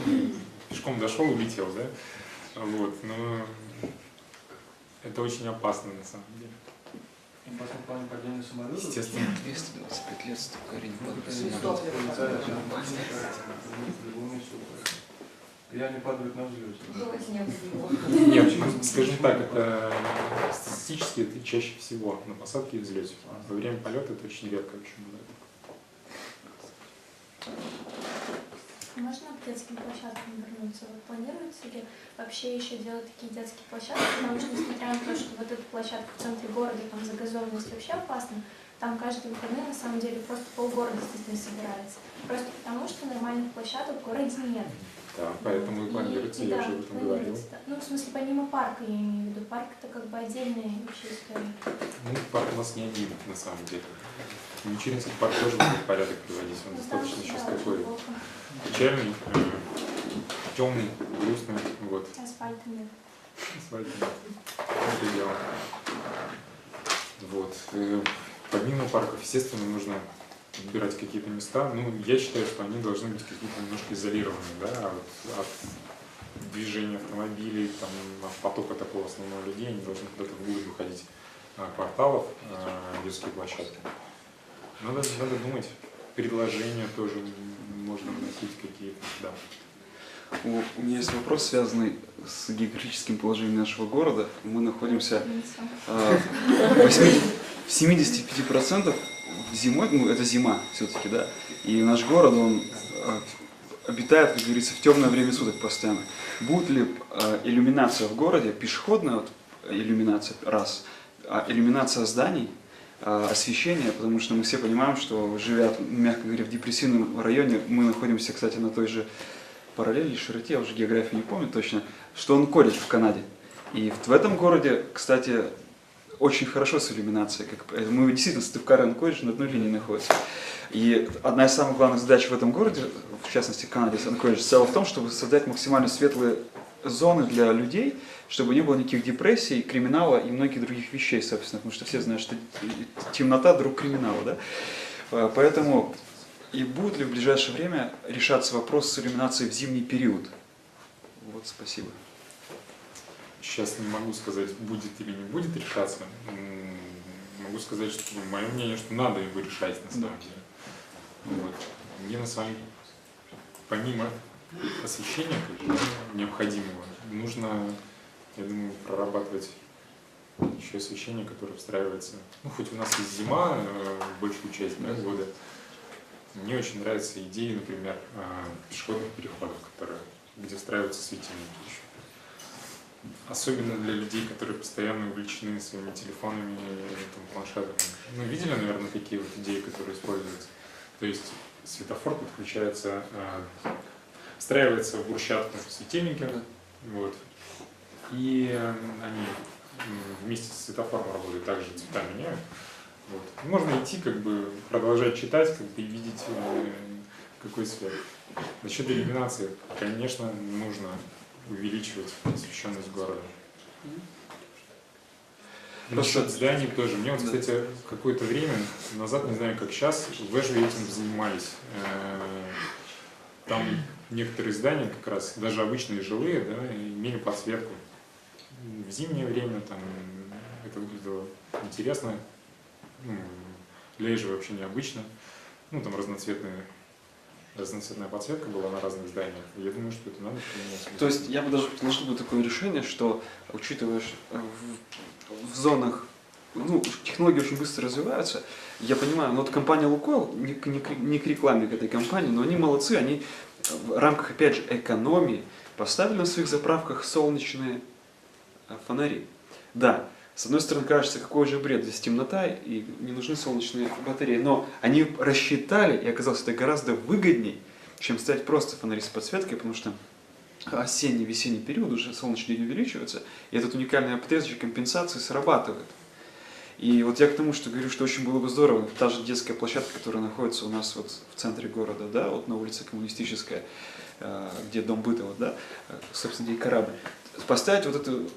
пешком дошел, улетел, да, вот, но это очень опасно на самом деле. И потом в плане падения самолета. Естественно. 225 лет столько не И они падают на взлете. Желать не было. Нет, ну, скажем так, это статистически это чаще всего на посадке и взлете. Во время полета это очень редко очень бывает. Можно к детским площадкам вернуться? Вот планируется ли вообще еще делать такие детские площадки? Потому что, несмотря на то, что вот эта площадка в центре города, там загазованность вообще опасна, там каждые выходные на самом деле просто полгорода естественно собирается. Просто потому, что нормальных площадок в городе нет. Да, поэтому и планируется, я уже об этом говорил. Да. Ну, в смысле, помимо парка, я имею в виду. Парк — это как бы отдельная вообще история. Ну, парк у нас не один, на самом деле. Мичуринский парк тоже будет порядок приводить, он достаточно сейчас такой печальный, темный, грустный, вот. Асфальта нет. Асфальта нет. Это дело. Вот. Помимо парков, естественно, нужно выбирать какие-то места. Ну, я считаю, что они должны быть какие-то немножко изолированные, да, от движения автомобилей, там, от потока такого основного людей, они должны куда-то вглубь выходить кварталов, детские площадки. Надо думать, предложения тоже можно вносить какие-то, да. У меня есть вопрос, связанный с географическим положением нашего города. Мы находимся в 75% зимой, ну это зима все-таки, да, и наш город, он обитает, как говорится, в темное время суток постоянно. Будет ли иллюминация в городе, пешеходная вот, иллюминация, раз, иллюминация зданий, освещение, потому что мы все понимаем, что, живя, мягко говоря, в депрессивном районе, мы находимся, кстати, на той же параллели, широте, я уже географию не помню точно, что он колледж в Канаде. И в этом городе, кстати, очень хорошо с иллюминацией. Мы действительно, Стывкарен колледж на одной линии находится. И одна из самых главных задач в этом городе, в частности в Канаде, колледж, состояла в том, чтобы создать максимально светлые зоны для людей, чтобы не было никаких депрессий, криминала и многих других вещей, собственно, потому что все знают, что темнота – друг криминала, да? Поэтому и будет ли в ближайшее время решаться вопрос с иллюминацией в зимний период? Вот, спасибо. Сейчас не могу сказать, будет или не будет решаться. Могу сказать, что мое мнение, что надо его решать на самом деле. Вот. Мне на самом деле, помимо освещения необходимого, нужно, я думаю, прорабатывать еще освещение, которое встраивается. Ну, хоть у нас есть зима, большую часть года. Мне очень нравятся идеи, например, пешеходных переходов, где встраиваются светильники еще. Особенно для людей, которые постоянно увлечены своими телефонами и планшетами. Ну, видели, наверное, такие вот идеи, которые используются. То есть светофор подключается, встраивается в брусчатку светильники, вот, и они вместе с светофором работают, также цвета меняют. Вот. Можно идти, как бы продолжать читать, как бы и видеть, какой свет. Насчет иллюминации, конечно, нужно увеличивать освещенность города. Насчет зданий тоже. Мне вот, кстати, какое-то время назад, не знаю, как сейчас, в Эжве этим занимались. Там некоторые здания, как раз, даже обычные жилые, да, имели подсветку. В зимнее время там это выглядело интересно. Ну, для Эжвы вообще необычно. Ну, там разноцветная подсветка была на разных зданиях. Я думаю, что это надо применять. То есть я бы даже предложил бы такое решение, что, учитывая в зонах, ну, технологии очень быстро развиваются, я понимаю, но вот компания Лукойл, не к рекламе к этой компании, но они молодцы, они в рамках, опять же, экономии поставили на своих заправках солнечные фонари. Да, с одной стороны, кажется, какой же бред, здесь темнота и не нужны солнечные батареи, но они рассчитали, и оказалось, это гораздо выгодней, чем ставить просто фонари с подсветкой, потому что осенний-весенний период уже солнечные дни увеличиваются, и этот уникальный отрезок компенсации срабатывает. И вот я к тому, что говорю, что очень было бы здорово, та же детская площадка, которая находится у нас вот в центре города, да, вот на улице Коммунистическая, где дом быта, вот, да, собственно, где и корабль, поставить вот эту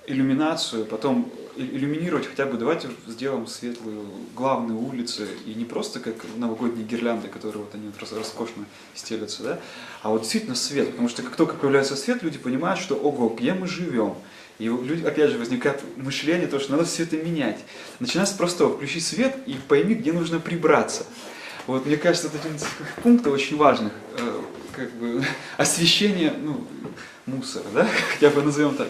иллюминацию, потом иллюминировать хотя бы, давайте сделаем светлые главные улицы, и не просто как новогодние гирлянды, которые вот они вот роскошно стелятся, да, а вот действительно свет, потому что как только появляется свет, люди понимают, что ого, где мы живем. И у людей, опять же, возникает мышление, то, что надо все это менять. Начинается просто включи свет и пойми, где нужно прибраться. Вот, мне кажется, это один из пунктов очень важных, как бы освещение, ну, мусора, да, хотя бы назовем так.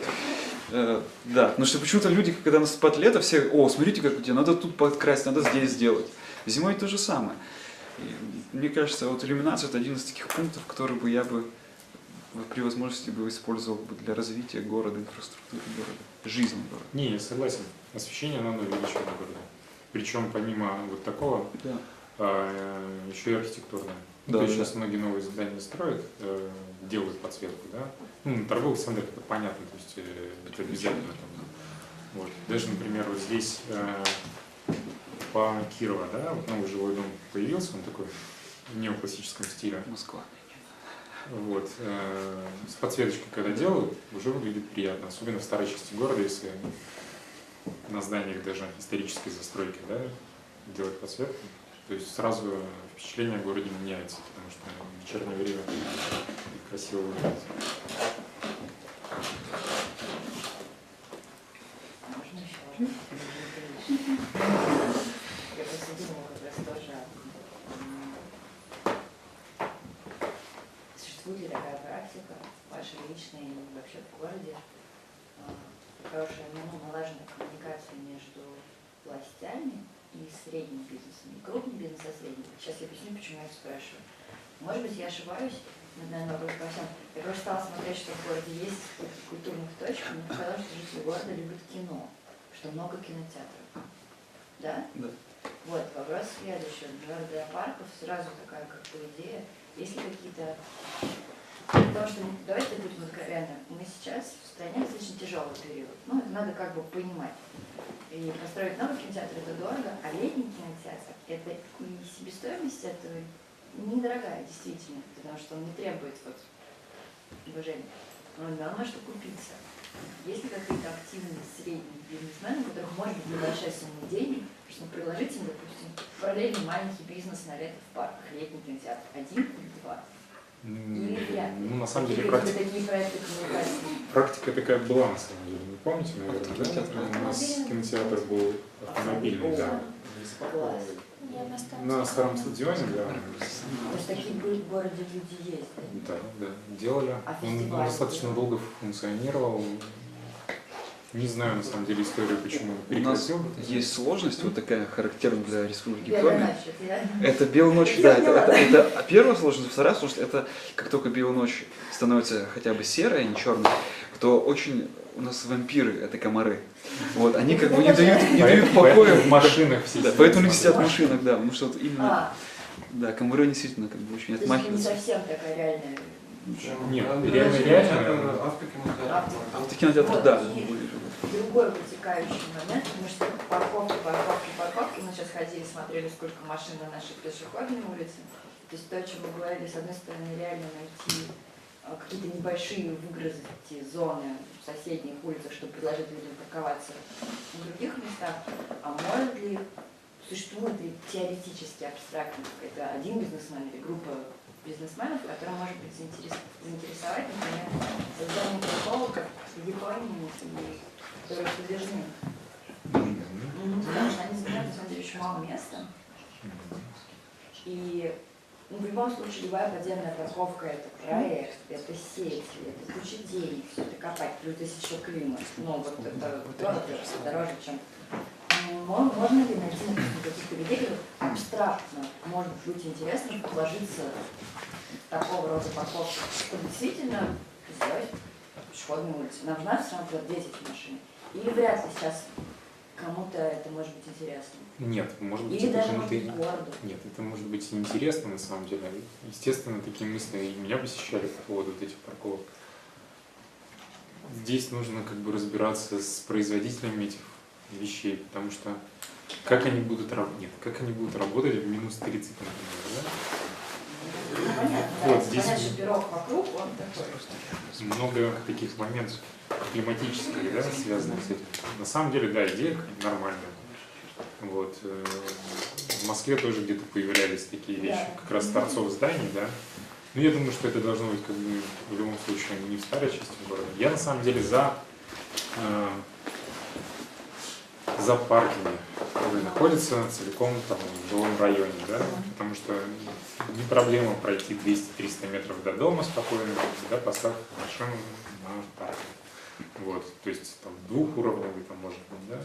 Да, потому что почему-то люди, когда наступает лето, все, о, смотрите, как у тебя, надо тут подкрасить, надо здесь сделать. Зимой то же самое. И мне кажется, вот иллюминация — это один из таких пунктов, который бы я бы при возможности бы использовал бы для развития города, инфраструктуры города, жизни города. Не, я согласен. Освещение надо увеличивать в городе. Причем помимо вот такого, еще и архитектурное. Да, то есть сейчас многие новые здания строят, делают подсветку, да. Ну, на торговых центрах это понятно, то есть это обязательно. Там, вот. Даже, например, вот здесь по Кирова, да, вот новый жилой дом появился, он такой в неоклассическом стиле. Москва. Вот. С подсветочкой, когда делают, уже выглядит приятно, особенно в старой части города, если на зданиях даже исторической застройки, да, делать подсветку. То есть сразу впечатление о городе меняется, потому что в вечернее время красиво выглядит. Можно еще? Я просто думала как раз тоже, существует ли такая практика, ваша личная и вообще в городе, хорошая, налаженная коммуникация между властями и средним бизнесом, и крупный бизнес, а средний. Сейчас я объясню, почему я это спрашиваю. Может быть, я ошибаюсь, наверное, вопрос по всем. Я просто стала смотреть, что в городе есть культурных точек, мне показалось, что жители города любят кино, что много кинотеатров. Да? Да. Вот, вопрос следующий. Например, для парков сразу такая как бы идея. Есть ли какие-то... Потому что, давайте будем откровенны, мы сейчас в стране достаточно тяжелый период. Ну, это надо как бы понимать. И построить новый кинотеатр — это дорого, а летний кинотеатр — это и себестоимость этого недорогая, действительно, потому что он не требует вот вложения. Он может окупиться. Есть ли какие-то активные средние бизнесмены, у которых может быть небольшая сумма денег, чтобы предложить им, допустим, параллельный маленький бизнес на лето в парках, летний кинотеатр, 1 или 2? Или 5? Ну, на самом деле, такие проекты коммуникации. практика такая была, на самом деле. Вы помните, наверное, да? У нас кинотеатр был автомобильный, да. На старом стадионе, да. То есть такие в городе люди есть, да? Да, делали. Он достаточно долго функционировал. Не знаю, на самом деле, историю, почему он прекратил. У нас есть сложность, вот такая характерная для Республики Белая Коми. ночь, Это белая ночь, да, это первая сложность, вторая сложность, это как только белая ночь становится хотя бы серой, а не черной, то очень у нас вампиры, это комары. Вот, они как бы не дают покоя. В машинах все. Да, поэтому люди сидят в машинах, да, потому что вот именно, да, комары действительно как бы очень то есть это не отмахиваются. совсем такая реальная... Нет, реально. Автокинотеатр, да. Другой вытекающий момент, потому что парковки, мы сейчас ходили, смотрели, сколько машин на нашей пешеходной улице. То есть то, о чем мы говорили, с одной стороны, реально найти какие-то небольшие выгрызти зоны в соседних улицах, чтобы предложить людям парковаться в других местах. А может ли существует ли теоретически абстрактно какой-то один бизнесмен или группа бизнесменов, которая может быть заинтересовать, например, созданием парковок в Японии, которые подвержены. Потому что они занимают, на самом деле, очень мало места. И в любом случае любая подземная парковка — это проект, это сеть, это куча денег, все это копать, плюс еще климат. Но вот это дороже, чем... Можно ли найти каких-то людей, которые абстрактно может быть интересно вложиться в такого рода парковку, чтобы действительно сделать пешеходную улицу? Нам же надо все равно куда-то деть эти машины. Или вряд ли сейчас кому-то это может быть интересно? Нет, может быть, или это даже может быть городу. Нет, это может быть интересно на самом деле. Естественно, такие мысли и меня посещали по поводу вот этих парковок. Здесь нужно как бы разбираться с производителями этих вещей, потому что как они будут работать в минус 30, например, да? Ну, понятно, вот, да, здесь понятно, пирог вокруг, он такой. много таких моментов климатических, да, связанных с этим. На самом деле, да, идея нормальная. Вот. В Москве тоже где-то появлялись такие вещи, Да. как раз торцов зданий, да. Но я думаю, что это должно быть как бы в любом случае не в старой части города. Я на самом деле за паркинги, которые находятся целиком там, в жилом районе, да, потому что не проблема пройти 200-300 метров до дома спокойно, да, поставив машину на паркинг. Вот, то есть там двухуровневый, там, может быть, да.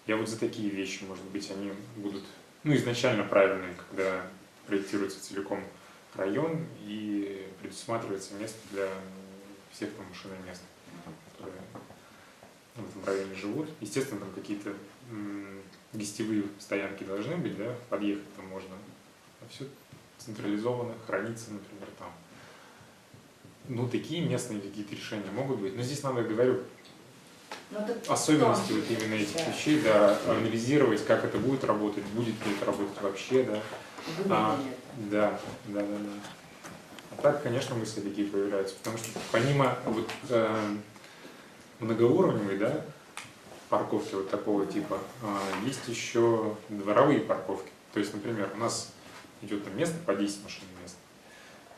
Я вот за такие вещи, может быть, они будут, ну, изначально правильные, когда проектируется целиком район и предусматривается место для всех там машин и мест, которые в этом районе живут. Естественно, там какие-то гостевые стоянки должны быть, да, подъехать там можно, а все централизованно хранится, например, там. Ну, такие местные какие-то решения могут быть, но здесь надо, говорю, особенности вот именно этих вещей, да, анализировать, как это будет работать, будет ли это работать вообще, да. Да. А так, конечно, мысли такие появляются, потому что помимо вот многоуровневой, да, парковки вот такого типа, есть еще дворовые парковки. То есть, например, у нас идет там место по 10 машинных мест,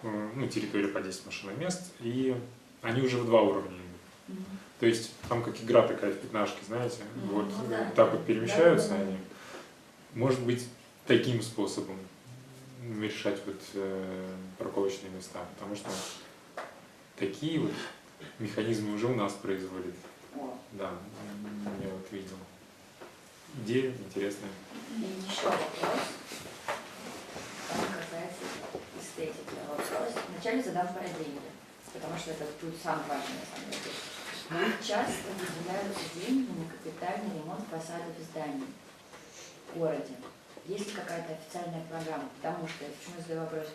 ну, территория по 10 машинных мест, и они уже в 2 уровня идут. То есть там как игра такая в пятнашке, знаете, вот так вот перемещаются они. Может быть, таким способом решать вот парковочные места, потому что такие вот механизмы уже у нас производят. Да, я вот видел. Идея интересная. И еще вопрос, касается эстетики. Вопрос вначале задам про деньги, потому что это тут самое важное, на самом деле. Мы часто выделяются деньги на капитальный ремонт фасадов зданий в городе. Есть ли какая-то официальная программа? Потому что, почему я задаю вопрос,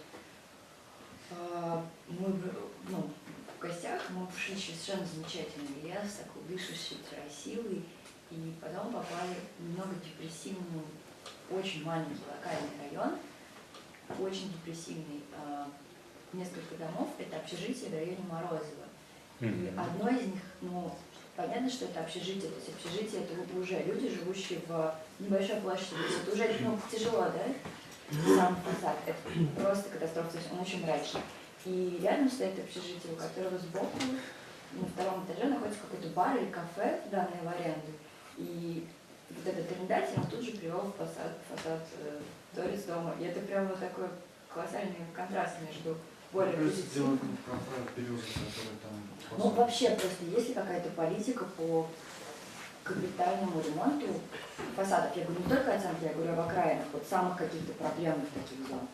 мы в гостях мы пошли через совершенно замечательный лес, такой дышащий, красивый, и потом попали в немного депрессивный, очень маленький локальный район, очень депрессивный. Несколько домов, это общежитие в районе Морозова. И одно из них, ну, понятно, что это общежитие, то есть общежитие это уже люди, живущие в небольшой площади, то есть это уже, ну, тяжело, да, сам фасад, это просто катастрофа, то есть он очень мрачный. И рядом стоит общежитие, у которого сбоку, на 2-м этаже, находится какой-то бар или кафе, данное в аренду, и вот этот арендатель, он тут же привел в фасад торец дома, и это прям вот такой колоссальный контраст между более позитивным. Ну, вообще, просто есть ли какая-то политика по капитальному ремонту фасадов? Я говорю не только о центре, я говорю об окраинах, вот самых каких-то проблемных таких зон.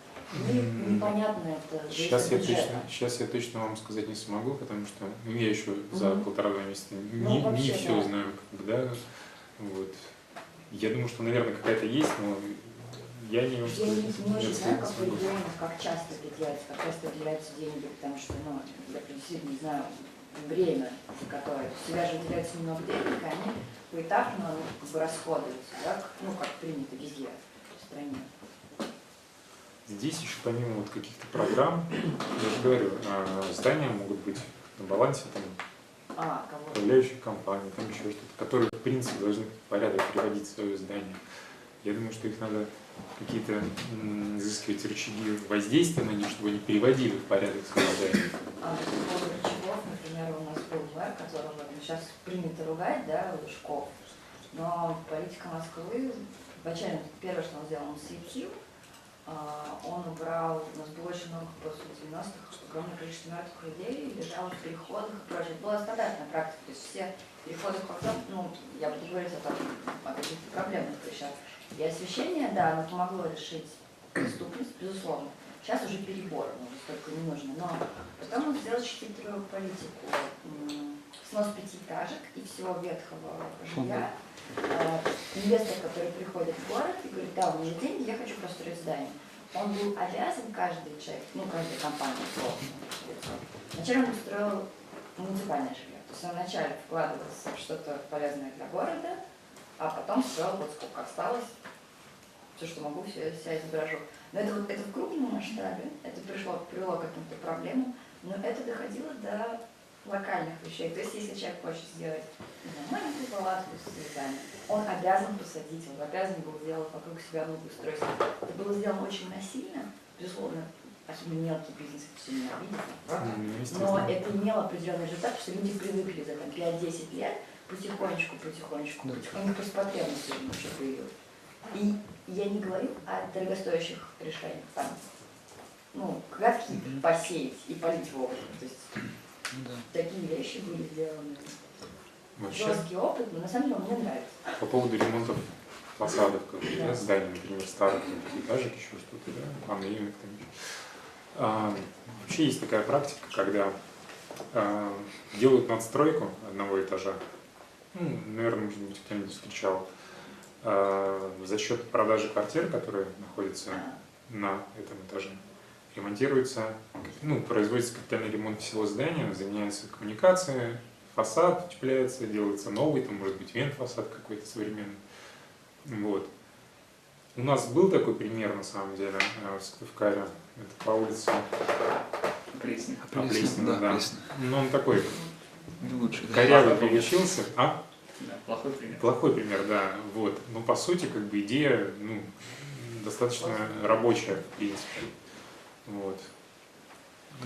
Непонятно это. Сейчас я точно вам сказать не смогу, потому что я еще за 1,5-2 месяца не все знаю, когда. Вот. Я думаю, что, наверное, какая-то есть, но я не очень знаю, как в регионах, как часто это делается, как часто выделяются деньги, потому что, ну, я действительно не знаю время, за которое всегда же выделяется немного денег, и они поэтапно как бы расходуются, да, ну, как принято везде. стране. Здесь еще помимо вот каких-то программ, я же говорю, здания могут быть на балансе там, Кого? управляющих компаний, там еще что-то, которые в принципе должны в порядок приводить свое здание. Я думаю, что их надо какие-то изыскивать рычаги воздействия на них, чтобы они переводили в порядок свое здание. По поводу рычагов, например, у нас был мэр, которого сейчас принято ругать, да, Лужков, но политика Москвы, вначале первое, что он сделал, он светил, он убрал, у нас было очень много после 90-х, огромное количество мертвых людей лежало в переходах и прочее. Это была стандартная практика, то есть все переходы в кордон, ну, я буду говорить о каких-то проблемных вещах. И освещение, да, оно помогло решить преступность, безусловно. Сейчас уже перебор, уже столько не нужно, но потом он сделал очень хитрую политику. Снос пятиэтажек и всего ветхого жилья. Инвестор, который приходит в город и говорит, да, у меня есть деньги, я хочу построить здание. Он был обязан, каждый человек, ну, каждая компания, вначале он строил муниципальное жилье. То есть он вначале вкладывался в что-то полезное для города, а потом строил вот сколько осталось, все, что могу, все себя изображу. Но это в крупном масштабе, это привело к каким-то проблемам, но это доходило до локальных вещей. То есть, если человек хочет сделать маленькую палатку с цветами, он обязан посадить, он обязан был сделать вокруг себя новую стройку. Это было сделано очень насильно, безусловно, особенно мелкий бизнес это все ненавидит, но это имело определенный результат, что люди привыкли за 5-10 лет потихонечку, просто потребность уже появилась. И я не говорю о дорогостоящих решениях, там, ну, градки посеять и полить вовремя. То есть такие вещи были сделаны. Вообще, Жесткий опыт, но на самом деле он мне нравится. по поводу ремонтов фасадов, да, зданий, например, старых пятиэтажек, еще что-то, да, панельных там. Вообще есть такая практика, когда делают надстройку одного этажа, ну, наверное, может быть, кто-нибудь встречал, за счет продажи квартир, которые находятся на этом этаже, ремонтируется, ну, производится капитальный ремонт всего здания, заменяются коммуникации, фасад утепляется, делается новый, там может быть вент-фасад какой-то современный. Вот. У нас был такой пример, на самом деле, в Сыктывкаре, это по улице Плеснина, да. Но он такой корявый получился. Да, плохой пример. Плохой пример, да. Вот. Но по сути, как бы идея, ну, достаточно рабочая, в принципе. Вот.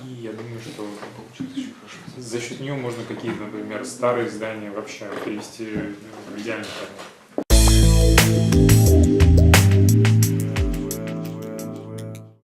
И я думаю, что за счет нее можно какие-то, например, старые здания вообще перевести в идеальный формат.